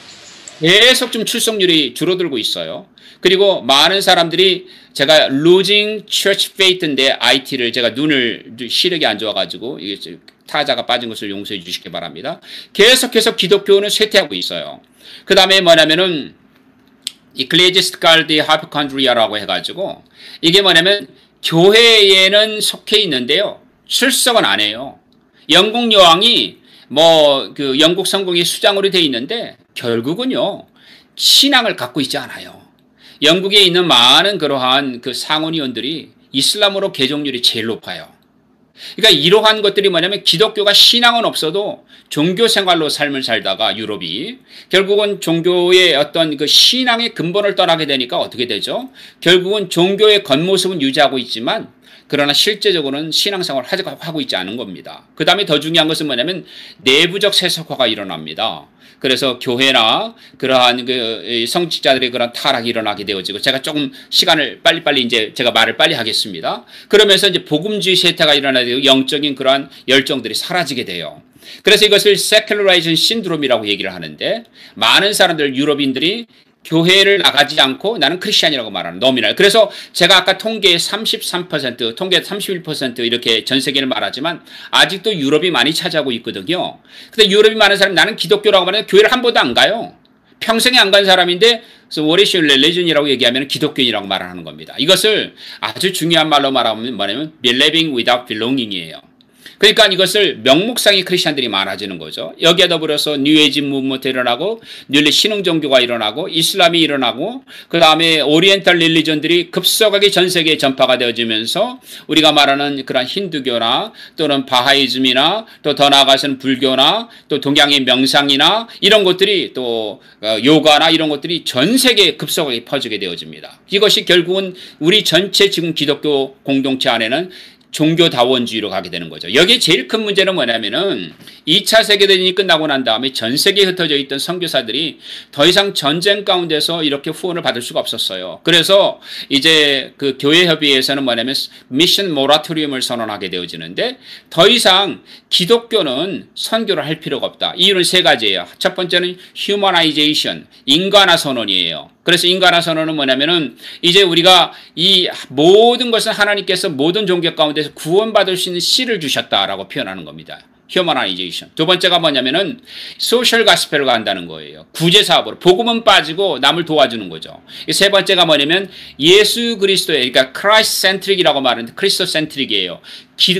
계속 좀 출석률이 줄어들고 있어요. 그리고 많은 사람들이 제가 losing church faith인데 IT를 제가 눈을 시력이 안 좋아가지고 이게 타자가 빠진 것을 용서해 주시기 바랍니다. 계속해서 기독교는 쇠퇴하고 있어요. 그 다음에 뭐냐면은 이클레지스칼디 하프컨트리아라고 해가지고 이게 뭐냐면 교회에는 속해 있는데요. 출석은 안 해요. 영국 여왕이 그 영국 성공이 수장으로 돼 있는데 결국은요 신앙을 갖고 있지 않아요. 영국에 있는 많은 그러한 그 상원의원들이 이슬람으로 개종률이 제일 높아요. 그러니까 이러한 것들이 뭐냐면 기독교가 신앙은 없어도 종교 생활로 삶을 살다가 유럽이 결국은 종교의 어떤 그 신앙의 근본을 떠나게 되니까 어떻게 되죠? 결국은 종교의 겉모습은 유지하고 있지만 그러나 실제적으로는 신앙생활을 하고 있지 않은 겁니다. 그 다음에 더 중요한 것은 뭐냐면 내부적 세속화가 일어납니다. 그래서 교회나 그러한 그 성직자들의 그런 타락이 일어나게 되어지고, 제가 조금 시간을 빨리빨리 이제 제가 말을 빨리 하겠습니다. 그러면서 이제 복음주의 세태가 일어나게 되고 영적인 그러한 열정들이 사라지게 돼요. 그래서 이것을 Secularization Syndrome이라고 얘기를 하는데, 많은 사람들 유럽인들이 교회를 나가지 않고 나는 크리스찬이라고 말하는 노미널. 그래서 제가 아까 통계의 33%, 통계 31% 이렇게 전 세계를 말하지만 아직도 유럽이 많이 차지하고 있거든요. 근데 유럽이 많은 사람이 나는 기독교라고 말하면 교회를 한 번도 안 가요. 평생에 안 간 사람인데 What is your religion이라고 얘기하면 기독교인이라고 말하는 겁니다. 이것을 아주 중요한 말로 말하면 뭐냐면 believing without belonging이에요. 그러니까 이것을 명목상의 크리스찬들이 많아지는 거죠. 여기에 더불어서 뉴에이지 무브먼트 일어나고 뉴리 신흥 종교가 일어나고 이슬람이 일어나고 그 다음에 오리엔탈 릴리전들이 급속하게 전 세계에 전파가 되어지면서 우리가 말하는 그런 힌두교나 또는 바하이즘이나 또 더 나아가서는 불교나 또 동양의 명상이나 이런 것들이 또 요가나 이런 것들이 전 세계에 급속하게 퍼지게 되어집니다. 이것이 결국은 우리 전체 지금 기독교 공동체 안에는 종교다원주의로 가게 되는 거죠. 여기에 제일 큰 문제는 뭐냐면은 2차 세계대전이 끝나고 난 다음에 전 세계에 흩어져 있던 선교사들이 더 이상 전쟁 가운데서 이렇게 후원을 받을 수가 없었어요. 그래서 이제 그 교회협의회에서는 뭐냐면 미션 모라토리움을 선언하게 되어지는데 더 이상 기독교는 선교를 할 필요가 없다. 이유는 세 가지예요. 첫 번째는 휴머나이제이션, 인간화 선언이에요. 그래서 인간화 선언은 뭐냐면은 이제 우리가 이 모든 것은 하나님께서 모든 종교 가운데서 구원받을 수 있는 씨를 주셨다라고 표현하는 겁니다. 휴머나이제이션. 두 번째가 뭐냐면은 소셜 가스펠을 한다는 거예요. 구제 사업으로 복음은 빠지고 남을 도와주는 거죠. 세 번째가 뭐냐면 예수 그리스도의 그러니까 크라이스트 센트릭이라고 말하는데 크리스토 센트릭이에요.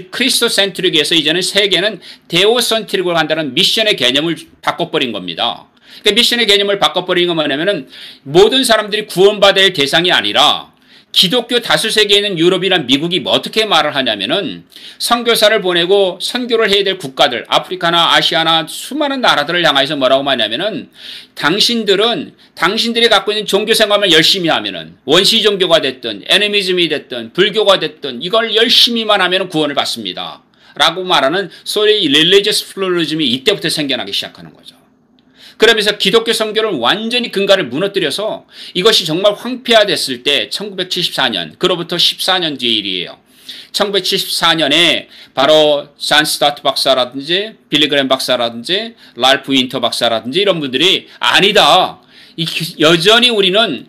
크리스토 센트릭에서 이제는 세계는 데오 센트릭으로 한다는 미션의 개념을 바꿔버린 겁니다. 그러니까 미션의 개념을 바꿔버리는 건 뭐냐면은 모든 사람들이 구원받을 대상이 아니라 기독교 다수세계에 있는 유럽이나 미국이 어떻게 말을 하냐면은 선교사를 보내고 선교를 해야 될 국가들, 아프리카나 아시아나 수많은 나라들을 향해서 뭐라고 말하냐면은 당신들이 갖고 있는 종교 생활만 열심히 하면은 원시 종교가 됐든 애니미즘이 됐든 불교가 됐든 이걸 열심히만 하면은 구원을 받습니다. 라고 말하는 소위 릴리지어스 플루리즘이 이때부터 생겨나기 시작하는 거죠. 그러면서 기독교 선교를 완전히 근간을 무너뜨려서 이것이 정말 황폐화됐을 때 1974년, 그로부터 14년 뒤의 일이에요. 1974년에 바로 잔 스타트 박사라든지 빌리그램 박사라든지 랄프 윈터 박사라든지 이런 분들이 아니다. 여전히 우리는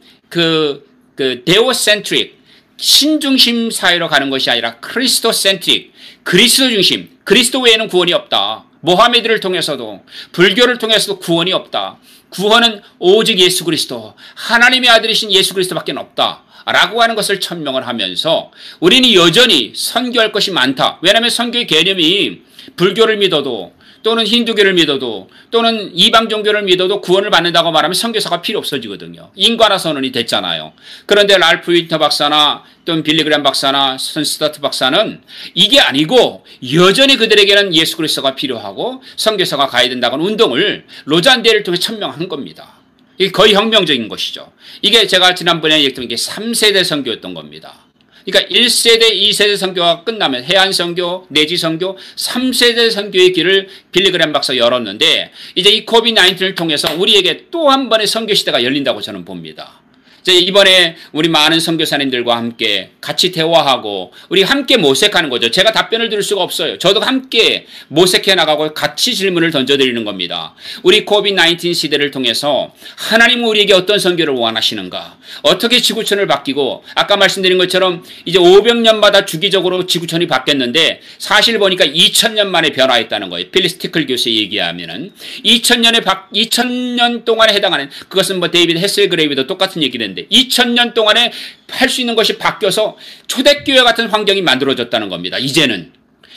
데오센트릭, 신중심 사회로 가는 것이 아니라 크리스토센트릭, 그리스도 중심, 그리스도 외에는 구원이 없다. 모하메드를 통해서도 불교를 통해서도 구원이 없다. 구원은 오직 예수 그리스도, 하나님의 아들이신 예수 그리스도밖에 없다. 라고 하는 것을 천명을 하면서 우리는 여전히 선교할 것이 많다. 왜냐하면 선교의 개념이 불교를 믿어도 또는 힌두교를 믿어도 또는 이방 종교를 믿어도 구원을 받는다고 말하면 선교사가 필요 없어지거든요. 인과나 선언이 됐잖아요. 그런데 랄프 윈터 박사나 또는 빌리그램 박사나 스타트 박사는 이게 아니고 여전히 그들에게는 예수 그리스도가 필요하고 선교사가 가야 된다는 운동을 로잔 대회를 통해 천명한 겁니다. 이게 거의 혁명적인 것이죠. 이게 제가 지난번에 얘기했던 게 3세대 선교였던 겁니다. 그러니까 1세대, 2세대 선교가 끝나면 해안 선교, 내지 선교, 3세대 선교의 길을 빌리그램 박사가 열었는데 이제 이 코비드-19을 통해서 우리에게 또 한 번의 선교 시대가 열린다고 저는 봅니다. 이번에 우리 많은 선교사님들과 함께 같이 대화하고 우리 함께 모색하는 거죠. 제가 답변을 드릴 수가 없어요. 저도 함께 모색해 나가고 같이 질문을 던져드리는 겁니다. 우리 코비드-19 시대를 통해서 하나님은 우리에게 어떤 선교를 원하시는가? 어떻게 지구촌을 바뀌고 아까 말씀드린 것처럼 이제 500년마다 주기적으로 지구촌이 바뀌었는데 사실 보니까 2000년 만에 변화했다는 거예요. 필리스 티클 교수의 얘기하면은 2000년 동안에 해당하는 그것은 뭐 데이비드 헤셀그레이브도 똑같은 얘기를 했는데 2000년 동안에 할 수 있는 것이 바뀌어서 초대교회 같은 환경이 만들어졌다는 겁니다. 이제는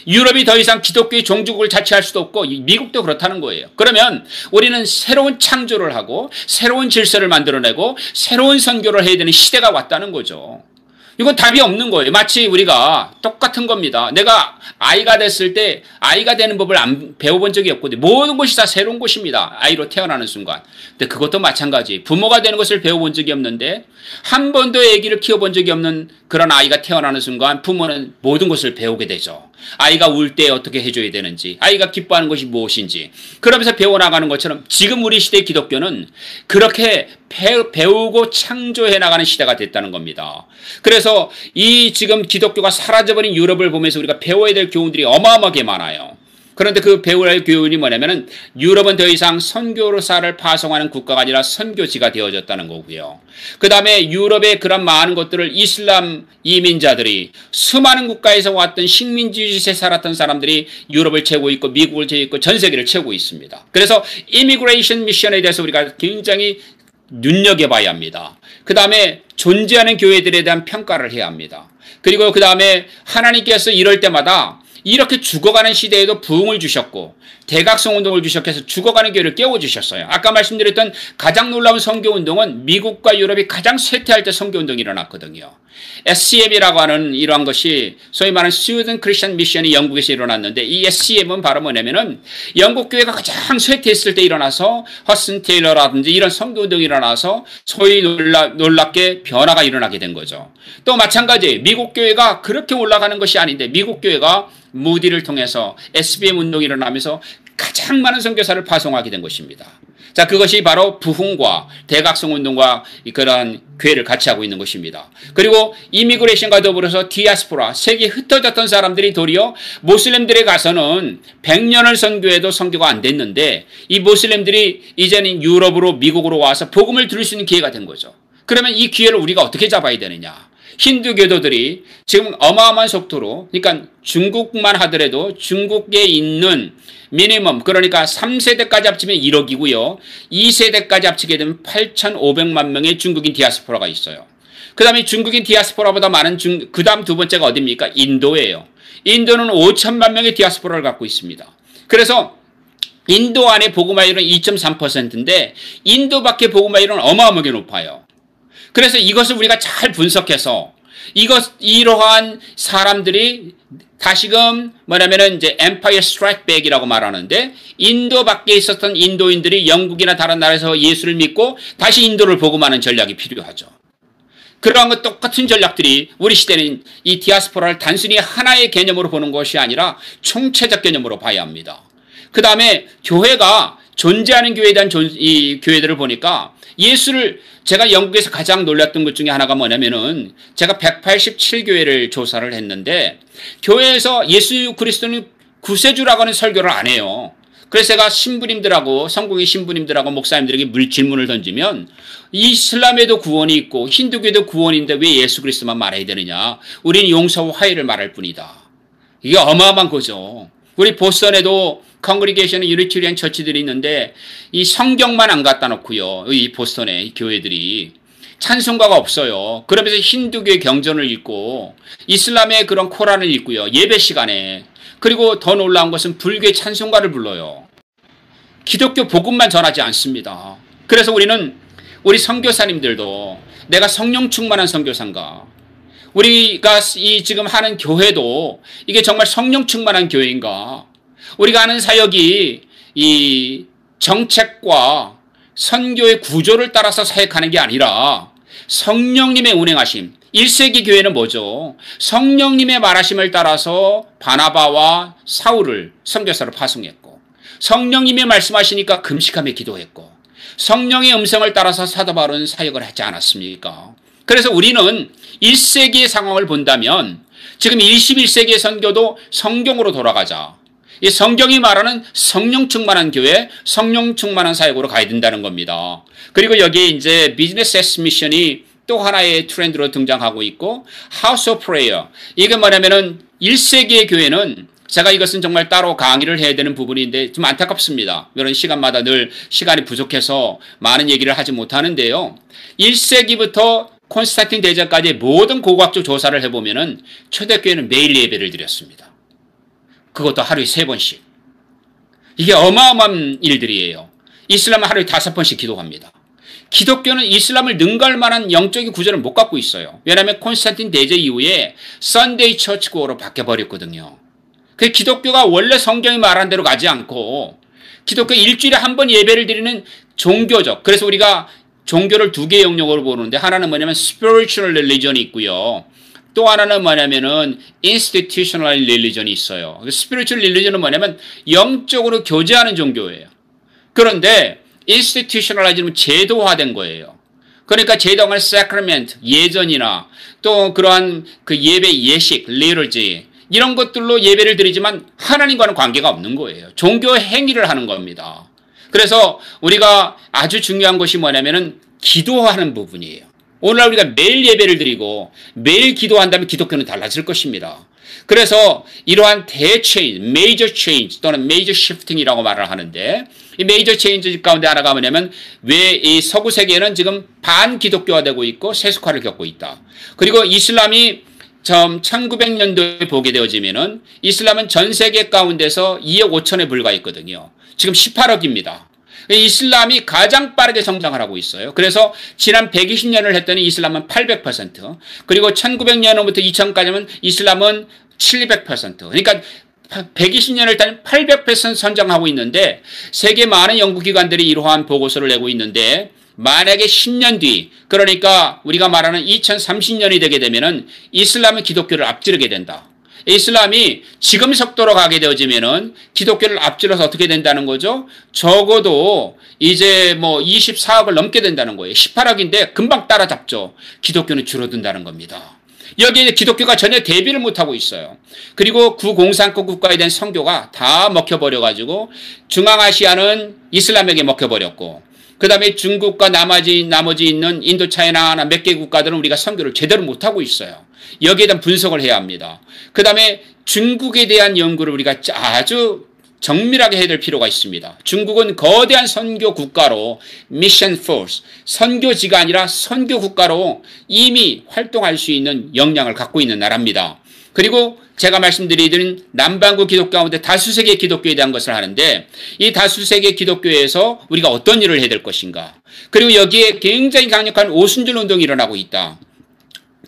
유럽이 더 이상 기독교의 종주국을 자치할 수도 없고 미국도 그렇다는 거예요. 그러면 우리는 새로운 창조를 하고 새로운 질서를 만들어내고 새로운 선교를 해야 되는 시대가 왔다는 거죠. 이건 답이 없는 거예요. 마치 우리가 똑같은 겁니다. 내가 아이가 됐을 때 아이가 되는 법을 안 배워본 적이 없거든요. 모든 것이 다 새로운 것입니다. 아이로 태어나는 순간. 근데 그것도 마찬가지. 부모가 되는 것을 배워본 적이 없는데 한 번도 아기를 키워본 적이 없는 그런 아이가 태어나는 순간 부모는 모든 것을 배우게 되죠. 아이가 울 때 어떻게 해줘야 되는지, 아이가 기뻐하는 것이 무엇인지. 그러면서 배워나가는 것처럼 지금 우리 시대의 기독교는 그렇게 배우고 창조해 나가는 시대가 됐다는 겁니다. 그래서 이 지금 기독교가 사라져버린 유럽을 보면서 우리가 배워야 될 교훈들이 어마어마하게 많아요. 그런데 그 배워야 할 교훈이 뭐냐면은 유럽은 더 이상 선교사를 파송하는 국가가 아니라 선교지가 되어졌다는 거고요. 그 다음에 유럽의 그런 많은 것들을 이슬람 이민자들이 수많은 국가에서 왔던 식민지 시대에 살았던 사람들이 유럽을 채우고 있고 미국을 채우고 있고 전 세계를 채우고 있습니다. 그래서 이미그레이션 미션에 대해서 우리가 굉장히 눈여겨봐야 합니다. 그 다음에 존재하는 교회들에 대한 평가를 해야 합니다. 그리고 그 다음에 하나님께서 이럴 때마다 이렇게 죽어가는 시대에도 부흥을 주셨고 대각성 운동을 주셨고 해서 죽어가는 교회를 깨워주셨어요. 아까 말씀드렸던 가장 놀라운 선교운동은 미국과 유럽이 가장 쇠퇴할 때 선교운동이 일어났거든요. SCM이라고 하는 이러한 것이 소위 말하는 Student Christian Mission이 영국에서 일어났는데 이 SCM은 바로 뭐냐면은 영국 교회가 가장 쇠퇴했을 때 일어나서 허슨 테일러라든지 이런 선교운동이 일어나서 소위 놀랍게 변화가 일어나게 된 거죠. 또 마찬가지 미국 교회가 그렇게 올라가는 것이 아닌데 미국 교회가 무디를 통해서 SBM 운동이 일어나면서 가장 많은 선교사를 파송하게 된 것입니다. 자, 그것이 바로 부흥과 대각성 운동과 그런 교회를 같이 하고 있는 것입니다. 그리고 이미그레이션과 더불어서 디아스포라, 세계에 흩어졌던 사람들이 도리어 모슬렘들에 가서는 100년을 선교해도 선교가 안 됐는데 이 모슬렘들이 이제는 유럽으로 미국으로 와서 복음을 들을 수 있는 기회가 된 거죠. 그러면 이 기회를 우리가 어떻게 잡아야 되느냐? 힌두 교도들이 지금 어마어마한 속도로, 그러니까 중국만 하더라도 중국에 있는 미니멈, 그러니까 3세대까지 합치면 1억이고요. 2세대까지 합치게 되면 8,500만 명의 중국인 디아스포라가 있어요. 그 다음에 중국인 디아스포라보다 많은 그 다음 두 번째가 어디입니까? 인도예요. 인도는 5천만 명의 디아스포라를 갖고 있습니다. 그래서 인도 안에 복음화율은 2.3%인데 인도 밖의 복음화율은 어마어마하게 높아요. 그래서 이것을 우리가 잘 분석해서 이러한 사람들이 다시금 뭐냐면은 이제 Empire Strike Back이라고 말하는데 인도 밖에 있었던 인도인들이 영국이나 다른 나라에서 예수를 믿고 다시 인도를 복음하는 전략이 필요하죠. 그러한 것 똑같은 전략들이 우리 시대는 이 디아스포라를 단순히 하나의 개념으로 보는 것이 아니라 총체적 개념으로 봐야 합니다. 그 다음에 교회가 존재하는 교회에 대한 이 교회들을 보니까 예수를 제가 영국에서 가장 놀랐던 것 중에 하나가 뭐냐면은 제가 187교회를 조사를 했는데 교회에서 예수 그리스도는 구세주라고 하는 설교를 안 해요. 그래서 제가 신부님들하고 성공의 신부님들하고 목사님들에게 질문을 던지면 이슬람에도 구원이 있고 힌두교에도 구원인데 왜 예수 그리스도만 말해야 되느냐. 우리는 용서와 화해를 말할 뿐이다. 이게 어마어마한 거죠. 우리 보스턴에도 컨그리게이션 유니티리안 처치들이 있는데 이 성경만 안 갖다 놓고요. 이 보스턴에 이 교회들이 찬송가가 없어요. 그러면서 힌두교의 경전을 읽고 이슬람의 그런 코란을 읽고요. 예배 시간에. 그리고 더 놀라운 것은 불교의 찬송가를 불러요. 기독교 복음만 전하지 않습니다. 그래서 우리 선교사님들도 내가 성령 충만한 선교사인가? 우리가 이 지금 하는 교회도 이게 정말 성령 충만한 교회인가? 우리가 하는 사역이 이 정책과 선교의 구조를 따라서 사역하는 게 아니라 성령님의 운행하심. 1세기 교회는 뭐죠? 성령님의 말하심을 따라서 바나바와 사울을 선교사로 파송했고 성령님이 말씀하시니까 금식하며 기도했고 성령의 음성을 따라서 사도 바울은 사역을 하지 않았습니까? 그래서 우리는 1세기의 상황을 본다면 지금 21세기의 선교도 성경으로 돌아가자. 이 성경이 말하는 성령 충만한 교회, 성령 충만한 사역으로 가야 된다는 겁니다. 그리고 여기에 이제 비즈니스 에스 미션이 또 하나의 트렌드로 등장하고 있고 하우스 오브 프레이어. 이게 뭐냐면은 1세기의 교회는 제가 이것은 정말 따로 강의를 해야 되는 부분인데 좀 안타깝습니다. 이런 시간마다 늘 시간이 부족해서 많은 얘기를 하지 못하는데요. 1세기부터 콘스탄틴 대제까지 모든 고고학적 조사를 해보면은 초대교회는 매일 예배를 드렸습니다. 그것도 하루에 3번씩. 이게 어마어마한 일들이에요. 이슬람은 하루에 5번씩 기도합니다. 기독교는 이슬람을 능가할 만한 영적인 구조를 못 갖고 있어요. 왜냐하면 콘스탄틴 대제 이후에 썬데이 처치고로 바뀌어버렸거든요. 그 기독교가 원래 성경이 말한 대로 가지 않고 기독교 일주일에 한 번 예배를 드리는 종교적. 그래서 우리가 종교를 2개의 영역으로 보는데 하나는 뭐냐면 spiritual religion이 있고요. 또 하나는 뭐냐면은 institutional religion이 있어요. spiritual religion은 뭐냐면 영적으로 교제하는 종교예요. 그런데 institutionalized는 제도화된 거예요. 그러니까 제도화는 sacrament, 예전이나 또 그러한 그 예배 예식, liturgy 이런 것들로 예배를 드리지만 하나님과는 관계가 없는 거예요. 종교 행위를 하는 겁니다. 그래서 우리가 아주 중요한 것이 뭐냐면은 기도하는 부분이에요. 오늘날 우리가 매일 예배를 드리고 매일 기도한다면 기독교는 달라질 것입니다. 그래서 이러한 대체인, major change 또는 major shifting이라고 말을 하는데 이 major change 가운데 하나가 뭐냐면 왜 이 서구 세계는 지금 반기독교화되고 있고 세속화를 겪고 있다. 그리고 이슬람이 1900년도에 보게 되어지면은 이슬람은 전 세계 가운데서 2억 5천에 불과했거든요. 지금 18억입니다. 이슬람이 가장 빠르게 성장을 하고 있어요. 그래서 지난 120년을 했더니 이슬람은 800%, 그리고 1900년부터 2000까지는 이슬람은 700%. 그러니까 120년을 따면 800% 성장하고 있는데 세계 많은 연구기관들이 이러한 보고서를 내고 있는데 만약에 10년 뒤, 그러니까 우리가 말하는 2030년이 되게 되면은 이슬람은 기독교를 앞지르게 된다. 이슬람이 지금 속도로 가게 되어지면은 기독교를 앞질러서 어떻게 된다는 거죠? 적어도 이제 뭐 24억을 넘게 된다는 거예요. 18억인데 금방 따라잡죠. 기독교는 줄어든다는 겁니다. 여기에 기독교가 전혀 대비를 못하고 있어요. 그리고 구공산권 국가에 대한 선교가 다 먹혀버려가지고 중앙아시아는 이슬람에게 먹혀버렸고 그 다음에 중국과 나머지 있는 인도 차이나나 몇 개 국가들은 우리가 선교를 제대로 못하고 있어요. 여기에 대한 분석을 해야 합니다. 그 다음에 중국에 대한 연구를 우리가 아주 정밀하게 해야 될 필요가 있습니다. 중국은 거대한 선교 국가로 미션 포스, 선교지가 아니라 선교 국가로 이미 활동할 수 있는 역량을 갖고 있는 나라입니다. 그리고 제가 말씀드리던 남반구 기독교 가운데 다수세계 기독교에 대한 것을 하는데 이 다수세계 기독교에서 우리가 어떤 일을 해야 될 것인가. 그리고 여기에 굉장히 강력한 오순절 운동이 일어나고 있다.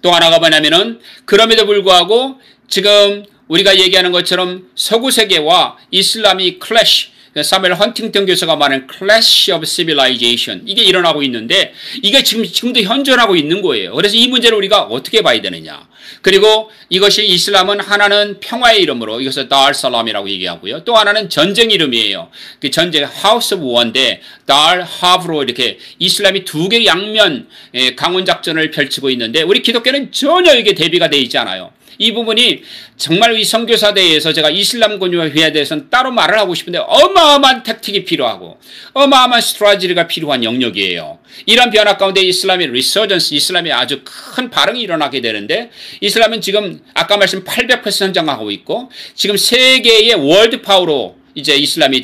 또 하나가 뭐냐면은 그럼에도 불구하고 지금 우리가 얘기하는 것처럼 서구 세계와 이슬람이 클래시, 사무엘 헌팅턴 교수가 말하는 Clash of Civilization, 이게 일어나고 있는데 이게 지금도 현존하고 있는 거예요. 그래서 이 문제를 우리가 어떻게 봐야 되느냐. 그리고 이것이 이슬람은 하나는 평화의 이름으로 이것을 다알 살람이라고 얘기하고요. 또 하나는 전쟁 이름이에요. 그 전쟁 House of War인데 다알 하브로 이렇게 이슬람이 두 개 양면 강원 작전을 펼치고 있는데 우리 기독교는 전혀 이게 대비가 되어 있지 않아요. 이 부분이 정말 이 선교사대회에서 제가 이슬람 권유회에 대해서는 따로 말을 하고 싶은데 어마어마한 택틱이 필요하고 어마어마한 스트라테지가 필요한 영역이에요. 이런 변화 가운데 이슬람의 리서전스, 이슬람의 아주 큰 반응이 일어나게 되는데 이슬람은 지금 아까 말씀 800% 성장하고 있고 지금 세계의 월드 파워로 이제 이슬람이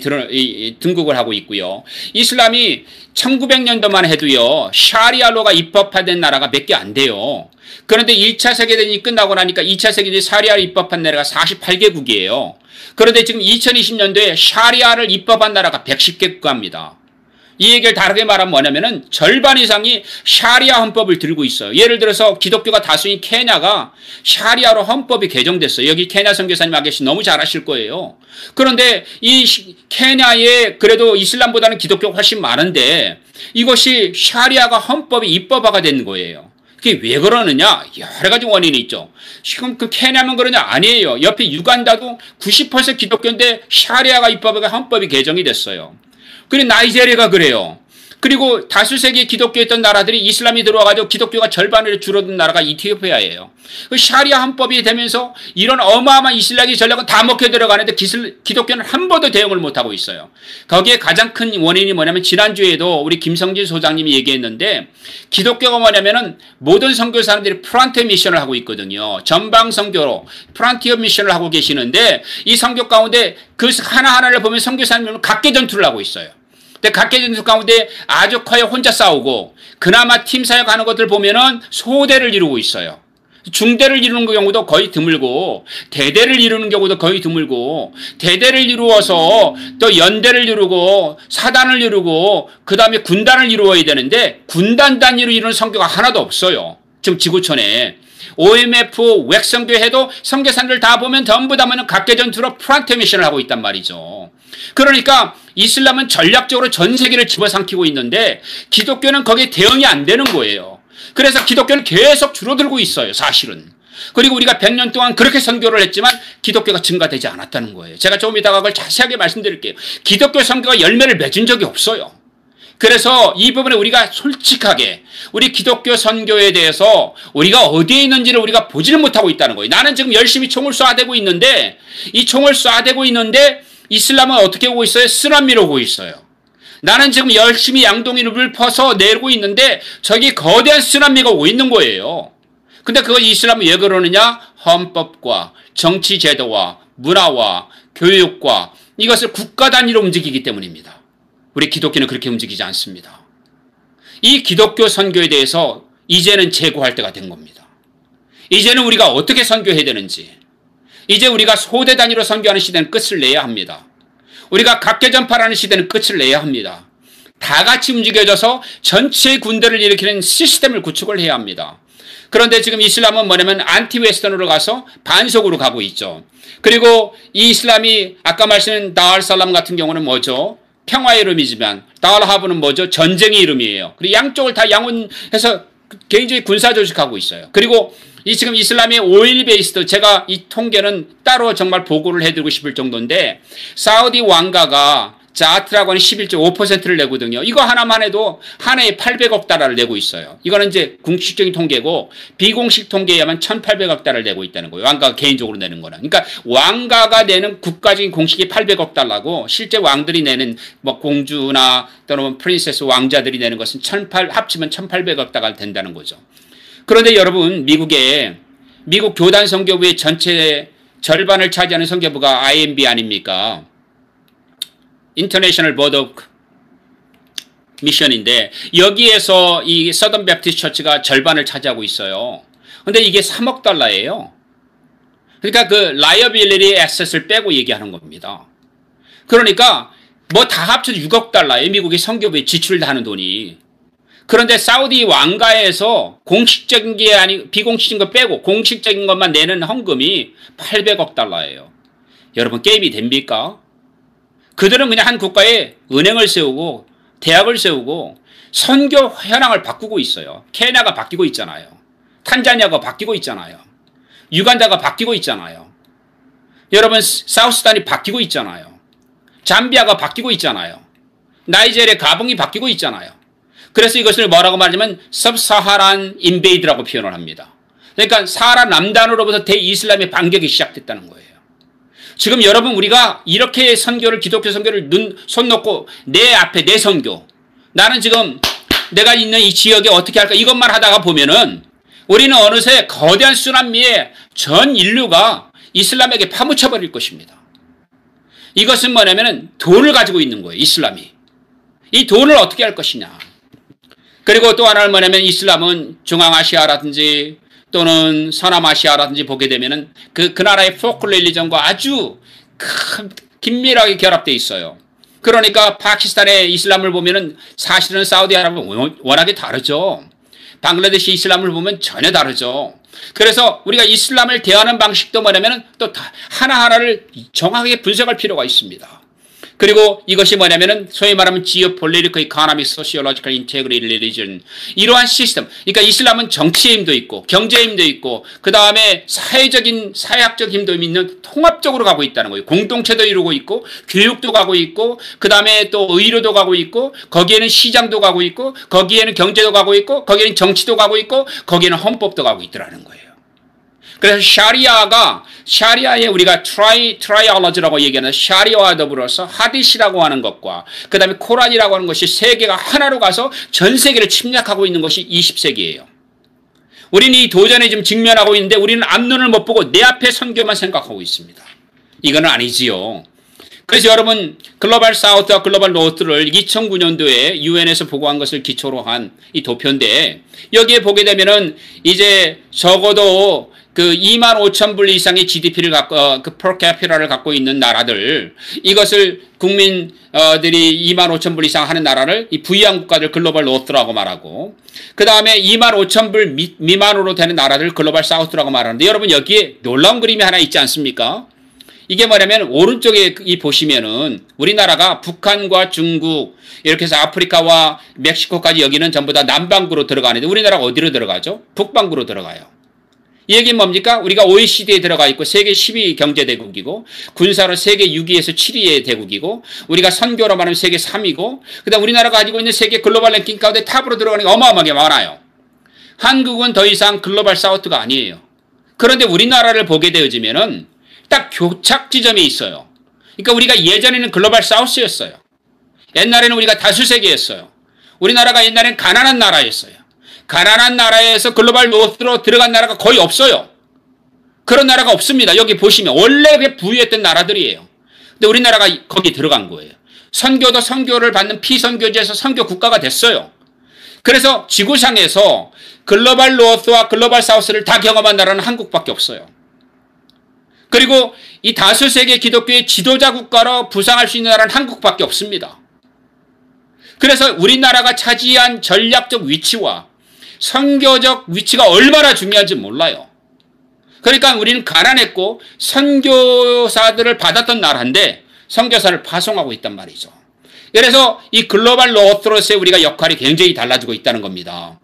등극을 하고 있고요. 이슬람이 1900년도만 해도요. 샤리아로가 입법화된 나라가 몇 개 안 돼요. 그런데 1차 세계대전이 끝나고 나니까 2차 세계대전에 샤리아를 입법한 나라가 48개국이에요. 그런데 지금 2020년도에 샤리아를 입법한 나라가 110개국입니다. 이 얘기를 다르게 말하면 뭐냐면은 절반 이상이 샤리아 헌법을 들고 있어요. 예를 들어서 기독교가 다수인 케냐가 샤리아로 헌법이 개정됐어요. 여기 케냐 선교사님 아저씨 너무 잘 아실 거예요. 그런데 이 케냐에 그래도 이슬람보다는 기독교가 훨씬 많은데 이것이 샤리아가 헌법이 입법화가 된 거예요. 그게 왜 그러느냐? 여러 가지 원인이 있죠. 지금 그 케냐만 그러냐? 아니에요. 옆에 유간다도 90% 기독교인데 샤리아가 입법화가 헌법이 개정이 됐어요. 그리고 나이제리아가 그래요. 그리고 다수세계 기독교였던 나라들이 이슬람이 들어와가지고 기독교가 절반으로 줄어든 나라가 이티오피아예요. 그 샤리아 헌법이 되면서 이런 어마어마한 이슬람의 전략은 다 먹혀 들어가는데 기독교는 한 번도 대응을 못하고 있어요. 거기에 가장 큰 원인이 뭐냐면 지난주에도 우리 김성진 소장님이 얘기했는데 기독교가 뭐냐면은 모든 선교사람들이 프란티어 미션을 하고 있거든요. 전방 선교로 프란티어 미션을 하고 계시는데 이 선교 가운데 그 하나하나를 보면 선교사님은 각계 전투를 하고 있어요. 근데 각계 전투 가운데 아주 커요 혼자 싸우고 그나마 팀 사역하는 것들 보면은 소대를 이루고 있어요. 중대를 이루는 경우도 거의 드물고 대대를 이루는 경우도 거의 드물고 대대를 이루어서 또 연대를 이루고 사단을 이루고 그 다음에 군단을 이루어야 되는데 군단 단위로 이루는 선교가 하나도 없어요. 지금 지구촌에. OMF, 웩선교 해도 선교사님들 다 보면 전부 다면 각계전투로 프란티어 미션을 하고 있단 말이죠. 그러니까 이슬람은 전략적으로 전 세계를 집어삼키고 있는데 기독교는 거기에 대응이 안 되는 거예요. 그래서 기독교는 계속 줄어들고 있어요, 사실은. 그리고 우리가 100년 동안 그렇게 선교를 했지만 기독교가 증가되지 않았다는 거예요. 제가 조금 이따가 그걸 자세하게 말씀드릴게요. 기독교 선교가 열매를 맺은 적이 없어요. 그래서 이 부분에 우리가 솔직하게 우리 기독교 선교에 대해서 우리가 어디에 있는지를 우리가 보지를 못하고 있다는 거예요. 나는 지금 열심히 총을 쏴대고 있는데 이 총을 쏴대고 있는데 이슬람은 어떻게 오고 있어요? 쓰나미로 오고 있어요. 나는 지금 열심히 양동이를 퍼서 내고 있는데 저기 거대한 쓰나미가 오고 있는 거예요. 근데 그거 이슬람은 왜 그러느냐? 헌법과 정치 제도와 문화와 교육과 이것을 국가 단위로 움직이기 때문입니다. 우리 기독교는 그렇게 움직이지 않습니다. 이 기독교 선교에 대해서 이제는 재고할 때가 된 겁니다. 이제는 우리가 어떻게 선교해야 되는지, 이제 우리가 소대 단위로 선교하는 시대는 끝을 내야 합니다. 우리가 각계전파라는 시대는 끝을 내야 합니다. 다 같이 움직여져서 전체 군대를 일으키는 시스템을 구축을 해야 합니다. 그런데 지금 이슬람은 뭐냐면 안티 웨스턴으로 가서 반속으로 가고 있죠. 그리고 이 이슬람이 아까 말씀한 다알 살람 같은 경우는 뭐죠? 평화의 이름이지만 다알 하브는 뭐죠? 전쟁의 이름이에요. 그리고 양쪽을 다 양원해서 굉장히 군사 조직하고 있어요. 그리고 이 지금 이슬람의 오일 베이스드, 제가 이 통계는 따로 정말 보고를 해드리고 싶을 정도인데 사우디 왕가가 자트라고 하는 11.5%를 내거든요. 이거 하나만 해도 한 해에 800억 달러를 내고 있어요. 이거는 이제 공식적인 통계고 비공식 통계에 의하면 1,800억 달러를 내고 있다는 거예요. 왕가가 개인적으로 내는 거는. 그러니까 왕가가 내는 국가적인 공식이 800억 달러고 실제 왕들이 내는 뭐 공주나 또는 프린세스 왕자들이 내는 것은 합치면 1,800억 달러가 된다는 거죠. 그런데 여러분 미국 교단 선교부의 전체 절반을 차지하는 선교부가 IMB 아닙니까? 인터내셔널 보드 오브 미션인데 여기에서 이 서던 베프티스트 처치가 절반을 차지하고 있어요. 근데 이게 3억 달러예요. 그러니까 그 liability asset을 빼고 얘기하는 겁니다. 그러니까 뭐 다 합쳐서 6억 달러에 미국의 선교부에 지출하는 돈이. 그런데 사우디 왕가에서 공식적인 게 아니 비공식적인 거 빼고 공식적인 것만 내는 헌금이 800억 달러예요. 여러분 게임이 됩니까? 그들은 그냥 한 국가에 은행을 세우고 대학을 세우고 선교 현황을 바꾸고 있어요. 케냐가 바뀌고 있잖아요. 탄자니아가 바뀌고 있잖아요. 유간다가 바뀌고 있잖아요. 여러분 사우스단이 바뀌고 있잖아요. 잠비아가 바뀌고 있잖아요. 나이제리아 가봉이 바뀌고 있잖아요. 그래서 이것을 뭐라고 말하냐면 섭사하란 인베이드라고 표현을 합니다. 그러니까 사하라 남단으로부터 대이슬람의 반격이 시작됐다는 거예요. 지금 여러분 우리가 이렇게 선교를 기독교 선교를 손 놓고 내 앞에 내 선교 나는 지금 내가 있는 이 지역에 어떻게 할까 이것만 하다가 보면은 우리는 어느새 거대한 쓰나미에 전 인류가 이슬람에게 파묻혀버릴 것입니다. 이것은 뭐냐면은 돈을 가지고 있는 거예요. 이슬람이. 이 돈을 어떻게 할 것이냐. 그리고 또 하나는 뭐냐면 이슬람은 중앙아시아라든지 또는 서남아시아라든지 보게 되면은 그 나라의 포클 릴리전과 아주 긴밀하게 결합되어 있어요. 그러니까 파키스탄의 이슬람을 보면은 사실은 사우디아라비아는 워낙에 다르죠. 방글라데시 이슬람을 보면 전혀 다르죠. 그래서 우리가 이슬람을 대하는 방식도 뭐냐면은 또 하나하나를 정확하게 분석할 필요가 있습니다. 그리고 이것이 뭐냐면은 소위 말하면 geopolitical, economic, sociological, integrity, religion 이러한 시스템. 그러니까 이슬람은 정치의 힘도 있고 경제의 힘도 있고 그 다음에 사회학적 힘도 있는 통합적으로 가고 있다는 거예요. 공동체도 이루고 있고 교육도 가고 있고 그 다음에 또 의료도 가고 있고 거기에는 시장도 가고 있고 거기에는 경제도 가고 있고 거기에는 정치도 가고 있고 거기에는 헌법도 가고 있더라는 거예요. 그래서 샤리아에 우리가 트라이얼러지라고 얘기하는 샤리아와 더불어서 하디시라고 하는 것과 그 다음에 코란이라고 하는 것이 세계가 하나로 가서 전 세계를 침략하고 있는 것이 20세기예요. 우리는 이 도전에 지금 직면하고 있는데 우리는 앞눈을 못 보고 내 앞에 선교만 생각하고 있습니다. 이거는 아니지요. 그래서 여러분 글로벌 사우스와 글로벌 노스를 2009년도에 유엔에서 보고한 것을 기초로 한 이 도표인데 여기에 보게 되면은 이제 적어도 그 25,000불 이상의 GDP를 갖고 그 per capita를 갖고 있는 나라들 이것을 국민들이 25,000불 이상 하는 나라를 이 부유한 국가들 글로벌 노스라고 말하고 그 다음에 25,000불 미만으로 되는 나라들 글로벌 사우스라고 말하는데 여러분 여기에 놀라운 그림이 하나 있지 않습니까? 이게 뭐냐면 오른쪽에 이 보시면은 우리나라가 북한과 중국 이렇게 해서 아프리카와 멕시코까지 여기는 전부 다 남반구로 들어가는데 우리나라가 어디로 들어가죠? 북반구로 들어가요. 이 얘기는 뭡니까? 우리가 OECD에 들어가 있고 세계 10위 경제대국이고 군사로 세계 6위에서 7위의 대국이고 우리가 선교로 말하면 세계 3위고 그다음 우리나라가 가지고 있는 세계 글로벌 랭킹 가운데 탑으로 들어가는 게 어마어마하게 많아요. 한국은 더 이상 글로벌 사우스가 아니에요. 그런데 우리나라를 보게 되어지면은 딱 교착 지점이 있어요. 그러니까 우리가 예전에는 글로벌 사우스였어요. 옛날에는 우리가 다수세계였어요. 우리나라가 옛날엔 가난한 나라였어요. 가난한 나라에서 글로벌 노스로 들어간 나라가 거의 없어요. 그런 나라가 없습니다. 여기 보시면 원래 부유했던 나라들이에요. 근데 우리나라가 거기 들어간 거예요. 선교도 선교를 받는 피선교지에서 선교 국가가 됐어요. 그래서 지구상에서 글로벌 노스와 글로벌 사우스를 다 경험한 나라는 한국밖에 없어요. 그리고 이 다수세계 기독교의 지도자 국가로 부상할 수 있는 나라는 한국밖에 없습니다. 그래서 우리나라가 차지한 전략적 위치와 선교적 위치가 얼마나 중요한지 몰라요. 그러니까 우리는 가난했고 선교사들을 받았던 나라인데 선교사를 파송하고 있단 말이죠. 그래서 이 글로벌 노스로서의 우리가 역할이 굉장히 달라지고 있다는 겁니다.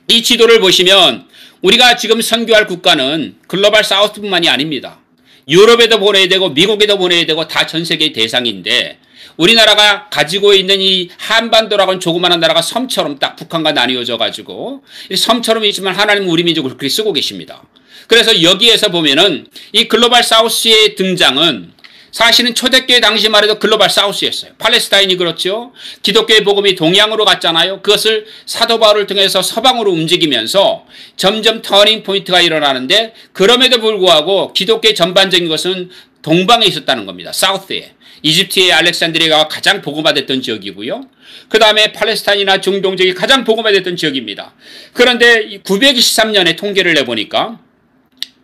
이 지도를 보시면 우리가 지금 선교할 국가는 글로벌 사우스뿐만이 아닙니다. 유럽에도 보내야 되고 미국에도 보내야 되고 다 전 세계의 대상인데 우리나라가 가지고 있는 이 한반도라고 하는 조그마한 나라가 섬처럼 딱 북한과 나뉘어져 가지고 섬처럼 있지만 하나님은 우리 민족을 그렇게 쓰고 계십니다. 그래서 여기에서 보면은 이 글로벌 사우스의 등장은 사실은 초대교회 당시만 해도 글로벌 사우스였어요. 팔레스타인이 그렇죠. 기독교의 복음이 동양으로 갔잖아요. 그것을 사도 바울을 통해서 서방으로 움직이면서 점점 터닝 포인트가 일어나는데 그럼에도 불구하고 기독교의 전반적인 것은 동방에 있었다는 겁니다. 사우스에. 이집트의 알렉산드리아가 가장 복음화됐던 지역이고요. 그 다음에 팔레스타인이나 중동 지역이 가장 복음화됐던 지역입니다. 그런데 923년에 통계를 내보니까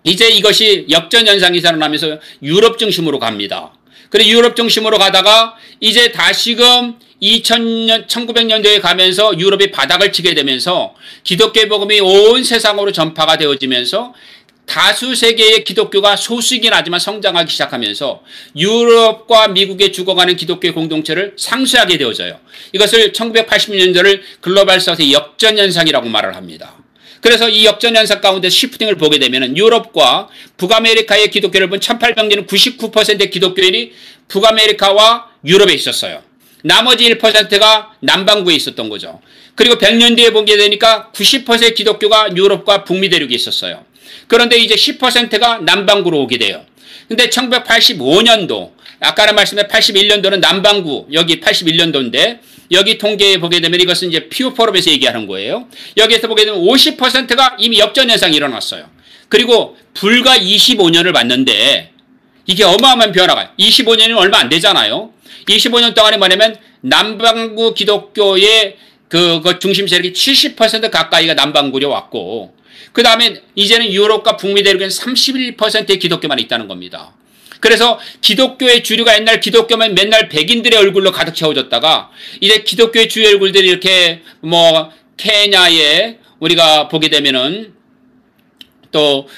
이제 이것이 역전현상이 일어나면서 유럽 중심으로 갑니다. 그리고 유럽 중심으로 가다가 이제 다시금 1900년대에 가면서 유럽이 바닥을 치게 되면서 기독교의 복음이 온 세상으로 전파가 되어지면서 다수 세계의 기독교가 소수이긴 하지만 성장하기 시작하면서 유럽과 미국에 죽어가는 기독교의 공동체를 상쇄하게 되어져요. 이것을 1980년대를 글로벌 사우스의 역전현상이라고 말을 합니다. 그래서 이 역전현상 가운데 시프팅을 보게 되면 유럽과 북아메리카의 기독교를 본 1800년에는 99%의 기독교인이 북아메리카와 유럽에 있었어요. 나머지 1%가 남반구에 있었던 거죠. 그리고 100년 뒤에 보게 되니까 90%의 기독교가 유럽과 북미 대륙에 있었어요. 그런데 이제 10%가 남반구로 오게 돼요. 근데 1985년도, 아까는 말씀드린 81년도는 남반구, 여기 81년도인데, 여기 통계에 보게 되면 이것은 이제 피오 포럼에서 얘기하는 거예요. 여기에서 보게 되면 50%가 이미 역전현상이 일어났어요. 그리고 불과 25년을 봤는데, 이게 어마어마한 변화가, 25년이 얼마 안 되잖아요. 25년 동안에 뭐냐면, 남반구 기독교의 그 중심 세력이 70% 가까이가 남반구로 왔고, 그 다음에 이제는 유럽과 북미 대륙에는 31%의 기독교만 있다는 겁니다. 그래서 기독교의 주류가 옛날 기독교면 맨날 백인들의 얼굴로 가득 채워졌다가 이제 기독교의 주요 얼굴들이 이렇게 뭐 케냐에 우리가 보게 되면은 또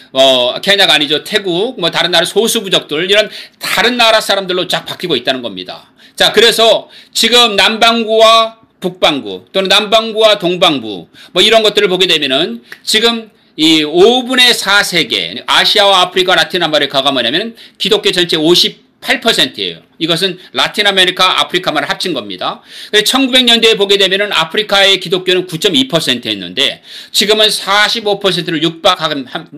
케냐가 아니죠. 태국 뭐 다른 나라 소수 부족들 이런 다른 나라 사람들로 쫙 바뀌고 있다는 겁니다. 자, 그래서 지금 남반구와 북반구 또는 남반구와 동반구 뭐 이런 것들을 보게 되면은 지금 이 5분의 4 세계, 아시아와 아프리카, 라틴 아메리카가 뭐냐면 기독교 전체 58%예요. 이것은 라틴 아메리카, 아프리카만 합친 겁니다. 1900년대에 보게 되면은 아프리카의 기독교는 9.2%였는데 지금은 45%를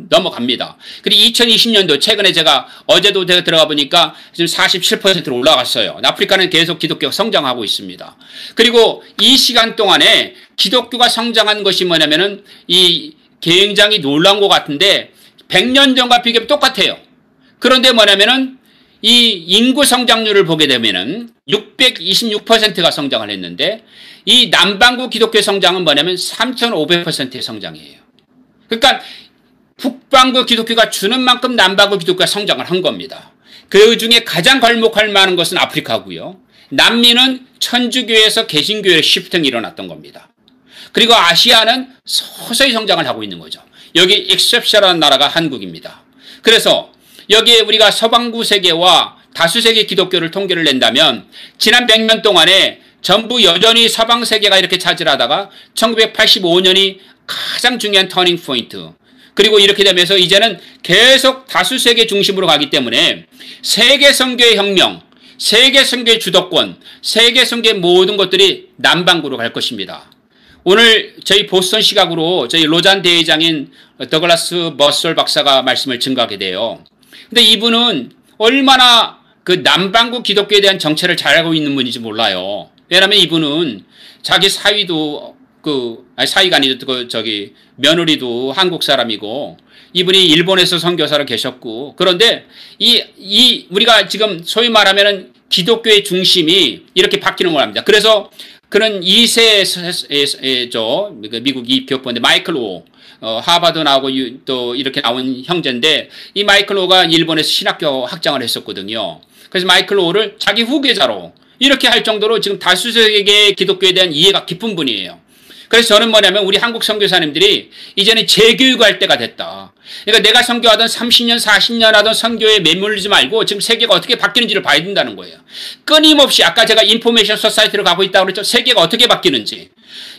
넘어갑니다. 그리고 2020년도 최근에 제가 어제도 제가 들어가 보니까 지금 47%로 올라갔어요. 아프리카는 계속 기독교가 성장하고 있습니다. 그리고 이 시간 동안에 기독교가 성장한 것이 뭐냐면은 굉장히 놀라운 것 같은데 100년 전과 비교하면 똑같아요. 그런데 뭐냐면은 이 인구 성장률을 보게 되면은 626%가 성장을 했는데 이 남반구 기독교 성장은 뭐냐면 3,500%의 성장이에요. 그러니까 북반구 기독교가 주는 만큼 남반구 기독교가 성장을 한 겁니다. 그 중에 가장 괄목할 만한 것은 아프리카고요. 남미는 천주교에서 개신교의 시프팅이 일어났던 겁니다. 그리고 아시아는 서서히 성장을 하고 있는 거죠. 여기 익셉션한 나라가 한국입니다. 그래서 여기에 우리가 서방구 세계와 다수 세계 기독교를 통계를 낸다면 지난 100년 동안에 전부 여전히 서방 세계가 이렇게 차지하다가 1985년이 가장 중요한 터닝 포인트. 그리고 이렇게 되면서 이제는 계속 다수 세계 중심으로 가기 때문에 세계 선교의 혁명, 세계 선교의 주도권, 세계 선교의 모든 것들이 남반구로 갈 것입니다. 오늘 저희 보스턴 시각으로 저희 로잔 대회장인 더글라스 머설 박사가 말씀을 증거하게 돼요. 근데 이분은 얼마나 그 남반구 기독교에 대한 정체를 잘 알고 있는 분인지 몰라요. 왜냐하면 이분은 자기 사위도 사위가 아니죠. 며느리도 한국 사람이고 이분이 일본에서 선교사로 계셨고 그런데 우리가 지금 소위 말하면은 기독교의 중심이 이렇게 바뀌는 걸 합니다. 그래서 그는 2세죠. 미국 이표포인데 마이클 오. 하버드 나오고 또 이렇게 나온 형제인데 이 마이클 오가 일본에서 신학교 학장을 했었거든요. 그래서 마이클 오를 자기 후계자로 이렇게 할 정도로 지금 다수 세계의 기독교에 대한 이해가 깊은 분이에요. 그래서 저는 뭐냐면 우리 한국 선교사님들이 이제는 재교육할 때가 됐다. 그러니까 내가 선교하던 30년, 40년 하던 선교에 매몰리지 말고 지금 세계가 어떻게 바뀌는지를 봐야 된다는 거예요. 끊임없이 아까 제가 인포메이션 소사이티로 가고 있다고 그랬죠. 세계가 어떻게 바뀌는지.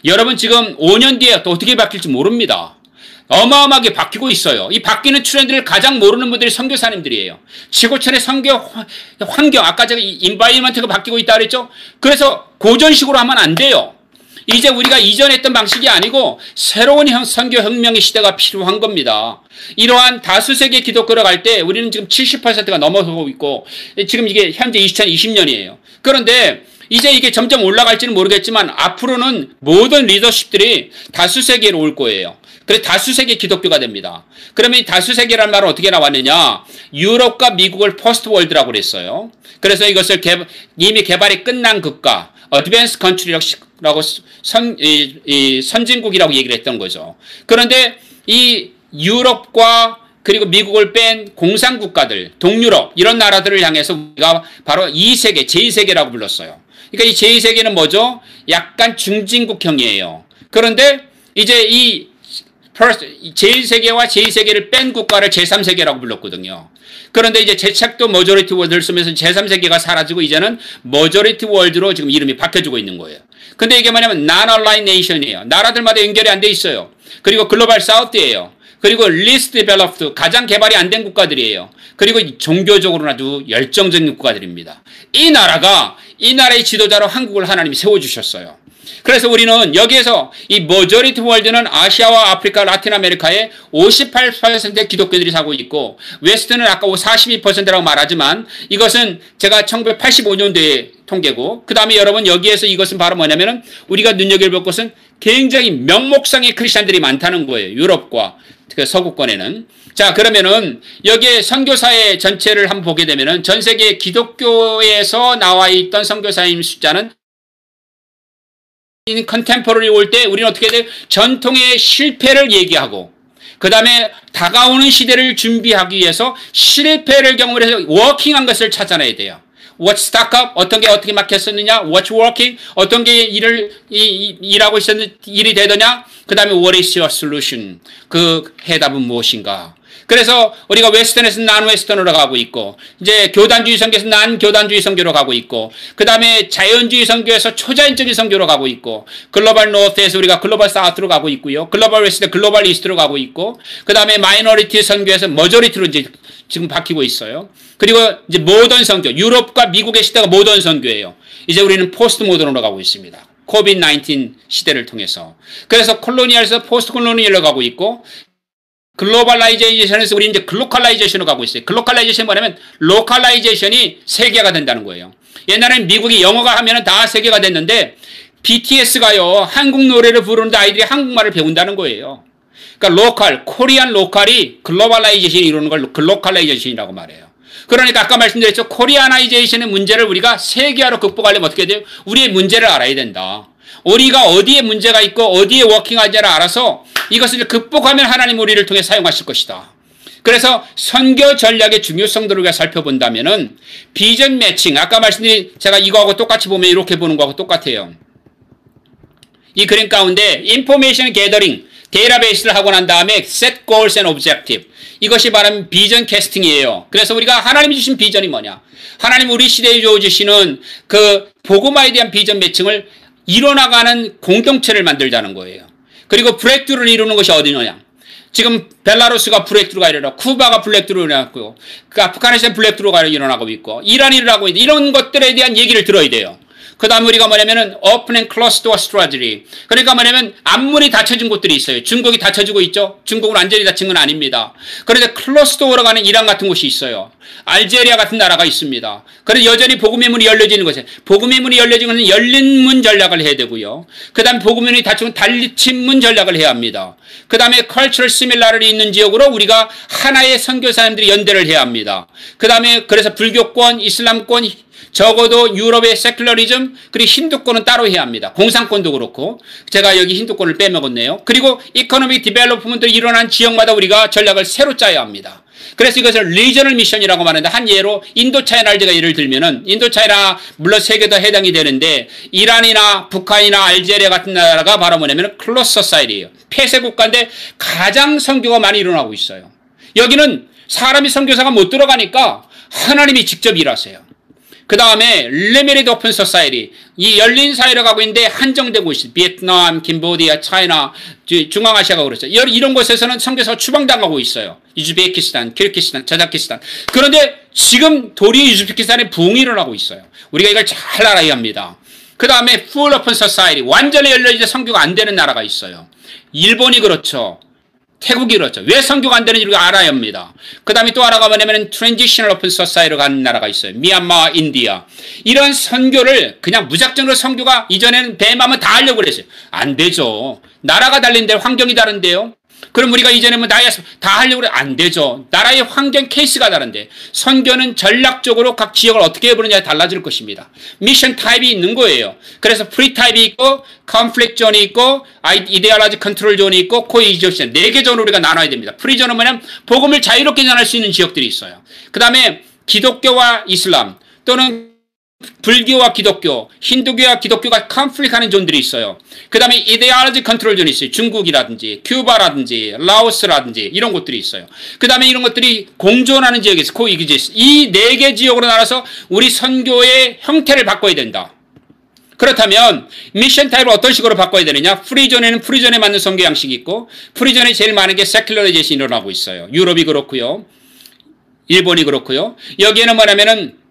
여러분 지금 5년 뒤에 또 어떻게 바뀔지 모릅니다. 어마어마하게 바뀌고 있어요. 이 바뀌는 트렌드를 가장 모르는 분들이 선교사님들이에요. 지구촌의 선교 환경, 아까 제가 인바이먼트가 바뀌고 있다고 그랬죠. 그래서 고전식으로 하면 안 돼요. 이제 우리가 이전에 했던 방식이 아니고 새로운 선교 혁명의 시대가 필요한 겁니다. 이러한 다수 세계 기독교로 갈 때 우리는 지금 70%가 넘어서고 있고 지금 이게 현재 2020년이에요. 그런데 이제 이게 점점 올라갈지는 모르겠지만 앞으로는 모든 리더십들이 다수 세계로 올 거예요. 그래서 다수 세계 기독교가 됩니다. 그러면 이 다수 세계라는 말은 어떻게 나왔느냐? 유럽과 미국을 포스트 월드라고 그랬어요. 그래서 이것을 이미 개발이 끝난 국가, 어드밴스 컨트리라고 선진국이라고 얘기를 했던 거죠. 그런데 이 유럽과 그리고 미국을 뺀 공산국가들, 동유럽 이런 나라들을 향해서 우리가 바로 2세계, 제2세계라고 불렀어요. 그러니까 이 제2세계는 뭐죠? 약간 중진국형이에요. 그런데 이제 이 제1세계와 제2세계를 뺀 국가를 제3세계라고 불렀거든요. 그런데 이제 제 책도 머저리티 월드를 쓰면서 제3세계가 사라지고 이제는 머저리티 월드로 지금 이름이 바뀌어지고 있는 거예요. 근데 이게 뭐냐면 non-aligned nation이에요. 나라들마다 연결이 안 돼 있어요. 그리고 글로벌 사우스예요. 그리고 least developed, 가장 개발이 안 된 국가들이에요. 그리고 종교적으로는 아주 열정적인 국가들입니다. 이 나라의 지도자로 한국을 하나님이 세워주셨어요. 그래서 우리는 여기에서 이 머저리티 월드는 아시아와 아프리카, 라틴 아메리카의 58%의 기독교들이 살고 있고 웨스트는 아까 42%라고 말하지만 이것은 제가 1985년도에 통계고 그 다음에 여러분 여기에서 이것은 바로 뭐냐면은 우리가 눈여겨볼 것은 굉장히 명목상의 크리스찬들이 많다는 거예요. 유럽과 서구권에는. 자, 그러면은 여기에 선교사의 전체를 한번 보게 되면은 전 세계 기독교에서 나와 있던 선교사님 숫자는 컨템포러리 올 때 우리는 어떻게 해야 돼요? 전통의 실패를 얘기하고 그 다음에 다가오는 시대를 준비하기 위해서 실패를 경험을 해서 워킹한 것을 찾아내야 돼요. What's stuck up? 어떤 게 어떻게 막혔었느냐? What's working? 어떤 게 일하고 있었는지 일이 되더냐? 그 다음에 What is your solution? 그 해답은 무엇인가? 그래서 우리가 웨스턴에서 난 웨스턴으로 가고 있고 이제 교단주의 선교에서 난 교단주의 선교로 가고 있고 그 다음에 자연주의 선교에서 초자연적인 선교로 가고 있고 글로벌 노스에서 우리가 글로벌 사우스로 가고 있고요. 글로벌 웨스트, 글로벌 이스트로 가고 있고 그 다음에 마이너리티 선교에서 머저리티로 이제 지금 바뀌고 있어요. 그리고 이제 모던 선교, 유럽과 미국의 시대가 모던 선교예요. 이제 우리는 포스트 모던으로 가고 있습니다. 코비드-19 시대를 통해서. 그래서 콜로니얼에서 포스트 콜로니얼로 가고 있고 글로벌라이제이션에서 우리는 이제 글로컬라이제이션으로 가고 있어요. 글로컬라이제이션이 뭐냐면 로컬라이제이션이 세계가 된다는 거예요. 옛날에는 미국이 영어가 하면 다 세계가 됐는데 BTS가요 한국 노래를 부르는데 아이들이 한국말을 배운다는 거예요. 그러니까 로컬, 코리안 로컬이 글로벌라이제이션이 이루는 걸 글로컬라이제이션이라고 말해요. 그러니까 아까 말씀드렸죠. 코리아나이제이션의 문제를 우리가 세계화로 극복하려면 어떻게 돼요? 우리의 문제를 알아야 된다. 우리가 어디에 문제가 있고 어디에 워킹하지를 알아서 이것을 극복하면 하나님 우리를 통해 사용하실 것이다. 그래서 선교 전략의 중요성들을 우리가 살펴본다면은 비전 매칭, 아까 말씀드린 제가 이거하고 똑같이 보면 이렇게 보는 거하고 똑같아요. 이 그림 가운데 인포메이션 게더링, 데이터베이스를 하고 난 다음에 set goals and objective. 이것이 말하면 비전 캐스팅이에요. 그래서 우리가 하나님이 주신 비전이 뭐냐? 하나님 우리 시대에 주시는 그 복음화에 대한 비전 매칭을 이뤄나가는 공동체를 만들자는 거예요. 그리고 브레이크트루를 이루는 것이 어디냐? 지금 벨라루스가 브레이크트루가 일어나고 쿠바가 브레이크트루가 일어났고 그 아프가니스탄 브레이크트루가 일어나고 있고 이란이 일어나고 있고 이런 것들에 대한 얘기를 들어야 돼요. 그 다음 우리가 뭐냐면은 open and closed door strategy. 그러니까 뭐냐면 앞문이 닫혀진 곳들이 있어요. 중국이 닫혀지고 있죠. 중국은 완전히 닫힌 건 아닙니다. 그런데 closed door로 가는 이란 같은 곳이 있어요. 알제리아 같은 나라가 있습니다. 그런데 여전히 복음의 문이 열려지는 것이에요. 복음의 문이 열려지는 것은 열린 문 전략을 해야 되고요. 그 다음에 복음의 문이 닫히면 닫힌 문 전략을 해야 합니다. 그 다음에 cultural similarity 있는 지역으로 우리가 하나의 선교사님들이 연대를 해야 합니다. 그 다음에 그래서 불교권, 이슬람권, 적어도 유럽의 세큘러리즘 그리고 힌두권은 따로 해야 합니다. 공산권도 그렇고 제가 여기 힌두권을 빼먹었네요. 그리고 이코노믹 디벨로프먼트가 일어난 지역마다 우리가 전략을 새로 짜야 합니다. 그래서 이것을 리저널 미션이라고 말하는데 한 예로 인도차이나를 제가 예를 들면은 인도차이나 물론 세계도 해당이 되는데 이란이나 북한이나 알제리아 같은 나라가 바로 뭐냐면 클로스 소사이티예요. 폐쇄 국가인데 가장 선교가 많이 일어나고 있어요. 여기는 사람이 선교사가 못 들어가니까 하나님이 직접 일하세요. 그 다음에 Limited Open Society, 이 열린 사회로 가고 있는데 한정되고 있어요. 베트남, 캄보디아, 차이나, 중앙아시아가 그렇죠. 이런 곳에서는 선교사가 추방당하고 있어요. 우즈베키스탄, 키르기스탄, 자자키스탄. 그런데 지금 도리어 우즈베키스탄에 부흥이 일어나고 있어요. 우리가 이걸 잘 알아야 합니다. 그 다음에 Full Open Society, 완전히 열려있는데 선교가 안 되는 나라가 있어요. 일본이 그렇죠. 태국이 그렇죠. 왜 선교가 안 되는지 우리가 알아야 합니다. 그 다음에 또 하나가 뭐냐면 트랜지셔널 오픈 소사이티로 가는 나라가 있어요. 미얀마, 인디아. 이런 선교를 그냥 무작정으로 선교가 이전에는 뱀하면 다 하려고 그랬어요. 안 되죠. 나라가 달린 대로 환경이 다른데요. 그럼 우리가 이전에 뭐 나야 다 하려고 그래. 안 되죠. 나라의 환경 케이스가 다른데 선교는 전략적으로 각 지역을 어떻게 해보느냐에 달라질 것입니다. 미션 타입이 있는 거예요. 그래서 프리 타입이 있고 컨플릭트 존이 있고 이데올로지 컨트롤 존이 있고 코이전 존 4개 존으로 우리가 나눠야 됩니다. 프리 존은 뭐냐면 복음을 자유롭게 전할 수 있는 지역들이 있어요. 그 다음에 기독교와 이슬람 또는 불교와 기독교, 힌두교와 기독교가 컨플릭트하는 존들이 있어요. 그 다음에 이데올로지 컨트롤 존이 있어요. 중국이라든지 큐바라든지 라오스라든지 이런 곳들이 있어요. 그 다음에 이런 것들이 공존하는 지역이 있어요. 코이기지스. 이 4개 지역으로 나눠서 우리 선교의 형태를 바꿔야 된다. 그렇다면 미션 타입을 어떤 식으로 바꿔야 되느냐? 프리존에는 프리존에 맞는 선교 양식이 있고 프리존에 제일 많은 게 세큘러라이제이션이 일어나고 있어요. 유럽이 그렇고요. 일본이 그렇고요. 여기에는 뭐냐면은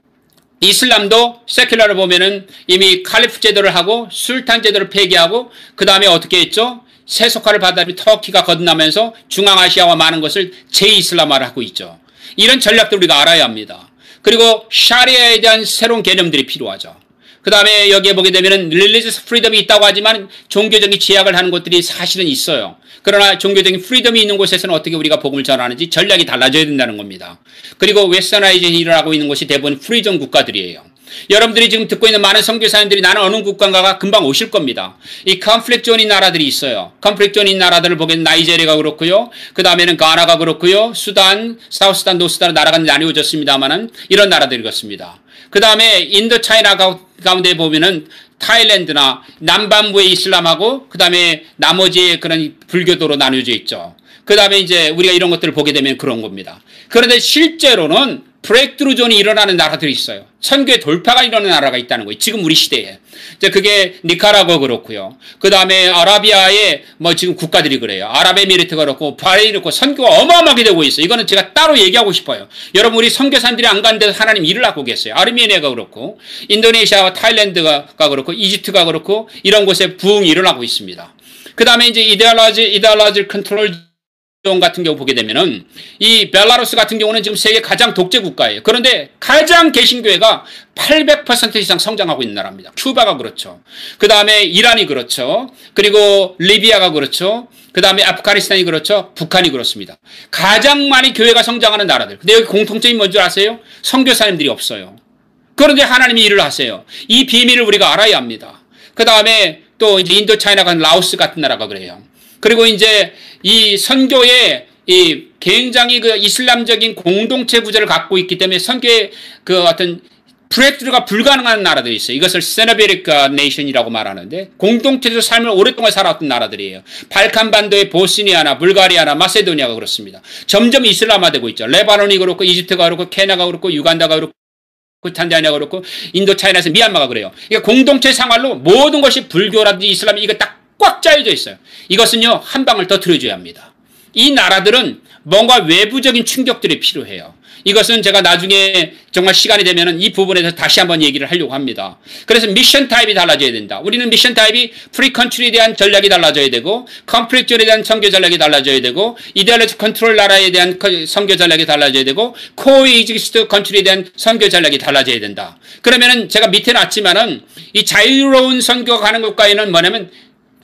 이슬람도 세큘러를 보면은 이미 칼리프 제도를 하고 술탄 제도를 폐기하고 그 다음에 어떻게 했죠? 세속화를 받아들인 터키가 거듭나면서 중앙아시아와 많은 것을 제2이슬람화를 하고 있죠. 이런 전략들 우리가 알아야 합니다. 그리고 샤리아에 대한 새로운 개념들이 필요하죠. 그 다음에 여기에 보게 되면은 릴리지스 프리덤이 있다고 하지만 종교적인 제약을 하는 것들이 사실은 있어요. 그러나 종교적인 프리덤이 있는 곳에서는 어떻게 우리가 복음을 전하는지 전략이 달라져야 된다는 겁니다. 그리고 웨스터나이제이션이 일어나고 있는 곳이 대부분 프리존 국가들이에요. 여러분들이 지금 듣고 있는 많은 선교사님들이 나는 어느 국가인가가 금방 오실 겁니다. 이 컨플릭트 존인 나라들이 있어요. 컨플릭트 존인 나라들을 보게 되면 나이제리아가 그렇고요. 그 다음에는 가나가 그렇고요. 수단, 사우스단, 노스단 나라가 나뉘어졌습니다만은 이런 나라들이 그렇습니다. 그 다음에 인도 차이나 가운데 보면은 타일랜드나 남반부의 이슬람하고 그 다음에 나머지의 그런 불교도로 나뉘어져 있죠. 그 다음에 이제 우리가 이런 것들을 보게 되면 그런 겁니다. 그런데 실제로는 브레이크트루 존이 일어나는 나라들이 있어요. 선교의 돌파가 일어나는 나라가 있다는 거예요. 지금 우리 시대에. 이제 그게 니카라과 그렇고요. 그 다음에 아라비아의 뭐 지금 국가들이 그래요. 아랍에미리트가 그렇고 바레인이 그렇고 선교가 어마어마하게 되고 있어요. 이거는 제가 따로 얘기하고 싶어요. 여러분 우리 선교사님들이 안 가는 데서 하나님 일을 하고 계세요. 아르메니아가 그렇고 인도네시아와 타일랜드가 그렇고 이집트가 그렇고 이런 곳에 부흥이 일어나고 있습니다. 그 다음에 이제 이데올로지 컨트롤 같은 경우 보게 되면은 이 벨라루스 같은 경우는 지금 세계 가장 독재 국가예요. 그런데 가장 개신교회가 800% 이상 성장하고 있는 나라입니다. 큐바가 그렇죠. 그 다음에 이란이 그렇죠. 그리고 리비아가 그렇죠. 그 다음에 아프가니스탄이 그렇죠. 북한이 그렇습니다. 가장 많이 교회가 성장하는 나라들. 근데 여기 공통점이 뭔지 아세요? 선교사님들이 없어요. 그런데 하나님이 일을 하세요. 이 비밀을 우리가 알아야 합니다. 그 다음에 또 이제 인도 차이나가 라오스 같은 나라가 그래요. 그리고 이제 이 선교에 이 굉장히 그 이슬람적인 공동체 구조를 갖고 있기 때문에 선교의 그 어떤 브레이크가 불가능한 나라들이 있어요. 이것을 세너베릭 네이션이라고 말하는데 공동체에서 삶을 오랫동안 살아왔던 나라들이에요. 발칸반도의 보스니아나 불가리아나 마세도니아가 그렇습니다. 점점 이슬람화되고 있죠. 레바논이 그렇고 이집트가 그렇고 케냐가 그렇고 유간다가 그렇고 탄자니아가 그렇고 인도 차이나에서 미얀마가 그래요. 그러니까 공동체 생활로 모든 것이 불교라든지 이슬람 이거 딱 꽉 짜여져 있어요. 이것은요 한 방을 터뜨려줘야 합니다. 이 나라들은 뭔가 외부적인 충격들이 필요해요. 이것은 제가 나중에 정말 시간이 되면 이 부분에서 다시 한번 얘기를 하려고 합니다. 그래서 미션 타입이 달라져야 된다. 우리는 미션 타입이 프리 컨트리에 대한 전략이 달라져야 되고 컨플릭트에 대한 선교 전략이 달라져야 되고 이데올로지 컨트롤 나라에 대한 선교 전략이 달라져야 되고 코이지스트 컨트리에 대한 선교 전략이 달라져야 된다. 그러면은 제가 밑에 놨지만은 이 자유로운 선교가 가는 국가에는 뭐냐면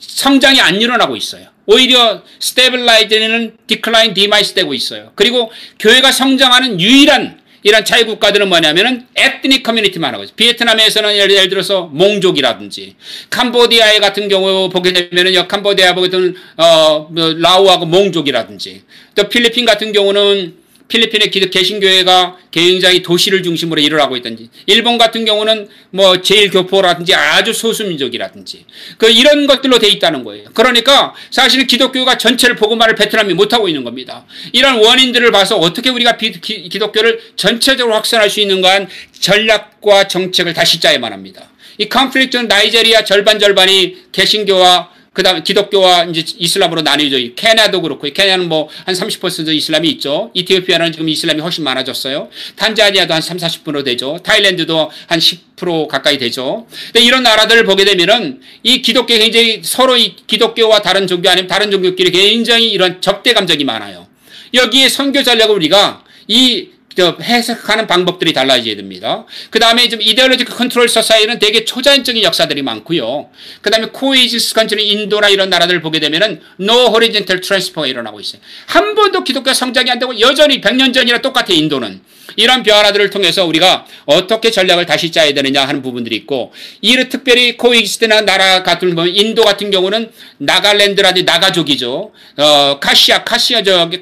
성장이 안 일어나고 있어요. 오히려 스테빌라이즈는 디클라인 디마이스 되고 있어요. 그리고 교회가 성장하는 유일한 이런 자유국가들은 뭐냐면은 에트닉 커뮤니티만 하고 있어요. 베트남에서는 예를 들어서 몽족이라든지 캄보디아의 같은 경우 보게 되면은 캄보디아 보게 되면 라오하고 몽족이라든지 또 필리핀 같은 경우는 필리핀의 개신교회가 굉장히 도시를 중심으로 일어나고 있든지 일본 같은 경우는 뭐 제일교포라든지 아주 소수민족이라든지 이런 것들로 돼 있다는 거예요. 그러니까 사실은 기독교가 전체를 복음화를 베트남이 못하고 있는 겁니다. 이런 원인들을 봐서 어떻게 우리가 기독교를 전체적으로 확산할 수 있는가 한 전략과 정책을 다시 짜야만 합니다. 이 컨플릭트는 나이제리아 절반이 개신교와 그 다음에 기독교와 이제 이슬람으로 나뉘어져 있고, 케냐도 그렇고, 케냐는 뭐 한 30% 이슬람이 있죠. 이티오피아는 지금 이슬람이 훨씬 많아졌어요. 탄자니아도 한 30-40% 되죠. 타일랜드도 한 10% 가까이 되죠. 근데 이런 나라들을 보게 되면은 이 기독교 굉장히 서로 이 기독교와 다른 종교 아니면 다른 종교끼리 굉장히 이런 적대 감정이 많아요. 여기에 선교 전략을 우리가 이 해석하는 방법들이 달라져야 됩니다. 그 다음에 좀 이데올로지컬 컨트롤 소사이는 되게 초자연적인 역사들이 많고요. 그 다음에 코에이지스 컨트리 인도나 이런 나라들을 보게 되면은 no horizontal transfer가 일어나고 있어요. 한 번도 기독교 성장이 안 되고 여전히 100년 전이나 똑같아 인도는. 이런 변화들을 통해서 우리가 어떻게 전략을 다시 짜야 되느냐 하는 부분들이 있고, 이를 특별히 코엑시스트나 나라 같은 보면 인도 같은 경우는 나갈랜드라든지 나가족이죠.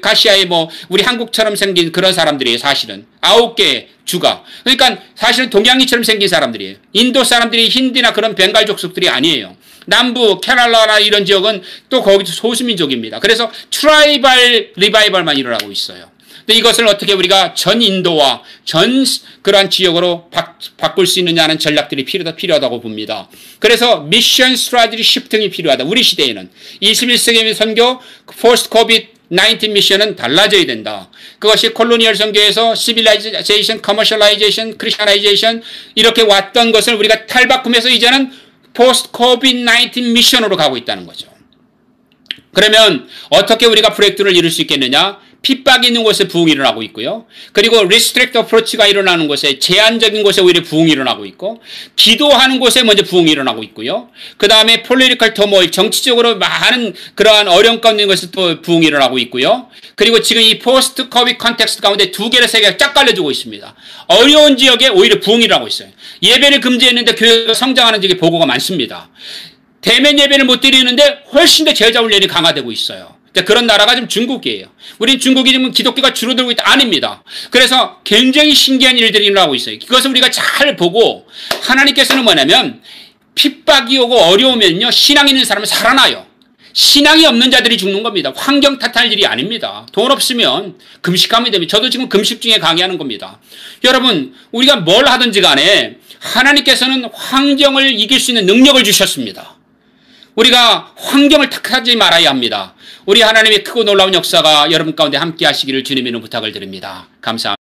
카시아의 뭐 우리 한국처럼 생긴 그런 사람들이에요. 사실은 9개 주가. 그러니까 사실은 동양인처럼 생긴 사람들이에요. 인도 사람들이 힌디나 그런 벵갈 족속들이 아니에요. 남부 케랄라나 이런 지역은 또 거기도 소수민족입니다. 그래서 트라이벌 리바이벌만 일어나고 있어요. 근데 이것을 어떻게 우리가 전 인도와 전 그러한 지역으로 바꿀 수 있느냐는 전략들이 필요하다고 봅니다. 그래서 미션 스트라테지 시프팅이 필요하다. 우리 시대에는 21세기 선교 포스트 코비드 19 미션은 달라져야 된다. 그것이 콜로니얼 선교에서 시빌라이제이션, 커머셜라이제이션, 크리스천라이제이션 이렇게 왔던 것을 우리가 탈바꿈해서 이제는 포스트 코비드 19 미션으로 가고 있다는 거죠. 그러면 어떻게 우리가 브레이크를 이룰 수 있겠느냐? 핍박이 있는 곳에 부흥이 일어나고 있고요. 그리고 리스트릭트 어프로치가 일어나는 곳에, 제한적인 곳에 오히려 부흥이 일어나고 있고, 기도하는 곳에 먼저 부흥이 일어나고 있고요. 그 다음에 폴리티컬 터모일, 정치적으로 많은 그러한 어려움 가운데 있는 곳에 또 부흥이 일어나고 있고요. 그리고 지금 이 포스트 코비드 컨텍스트 가운데 두 개의 세계가 쫙 갈려지고 있습니다. 어려운 지역에 오히려 부흥이 일어나고 있어요. 예배를 금지했는데 교회가 성장하는 지역에 보고가 많습니다. 대면 예배를 못 드리는데 훨씬 더 제자 훈련이 강화되고 있어요. 그런 나라가 지금 중국이에요. 우린 중국이 지금 기독교가 줄어들고 있다. 아닙니다. 그래서 굉장히 신기한 일들이 일어나고 있어요. 그것을 우리가 잘 보고, 하나님께서는 뭐냐면 핍박이 오고 어려우면요, 신앙 있는 사람은 살아나요. 신앙이 없는 자들이 죽는 겁니다. 환경 탓할 일이 아닙니다. 돈 없으면 금식하면 됩니다. 저도 지금 금식 중에 강의하는 겁니다. 여러분, 우리가 뭘 하든지 간에 하나님께서는 환경을 이길 수 있는 능력을 주셨습니다. 우리가 환경을 탓하지 말아야 합니다. 우리 하나님의 크고 놀라운 역사가 여러분 가운데 함께 하시기를 주님의 이름으로 부탁을 드립니다. 감사합니다.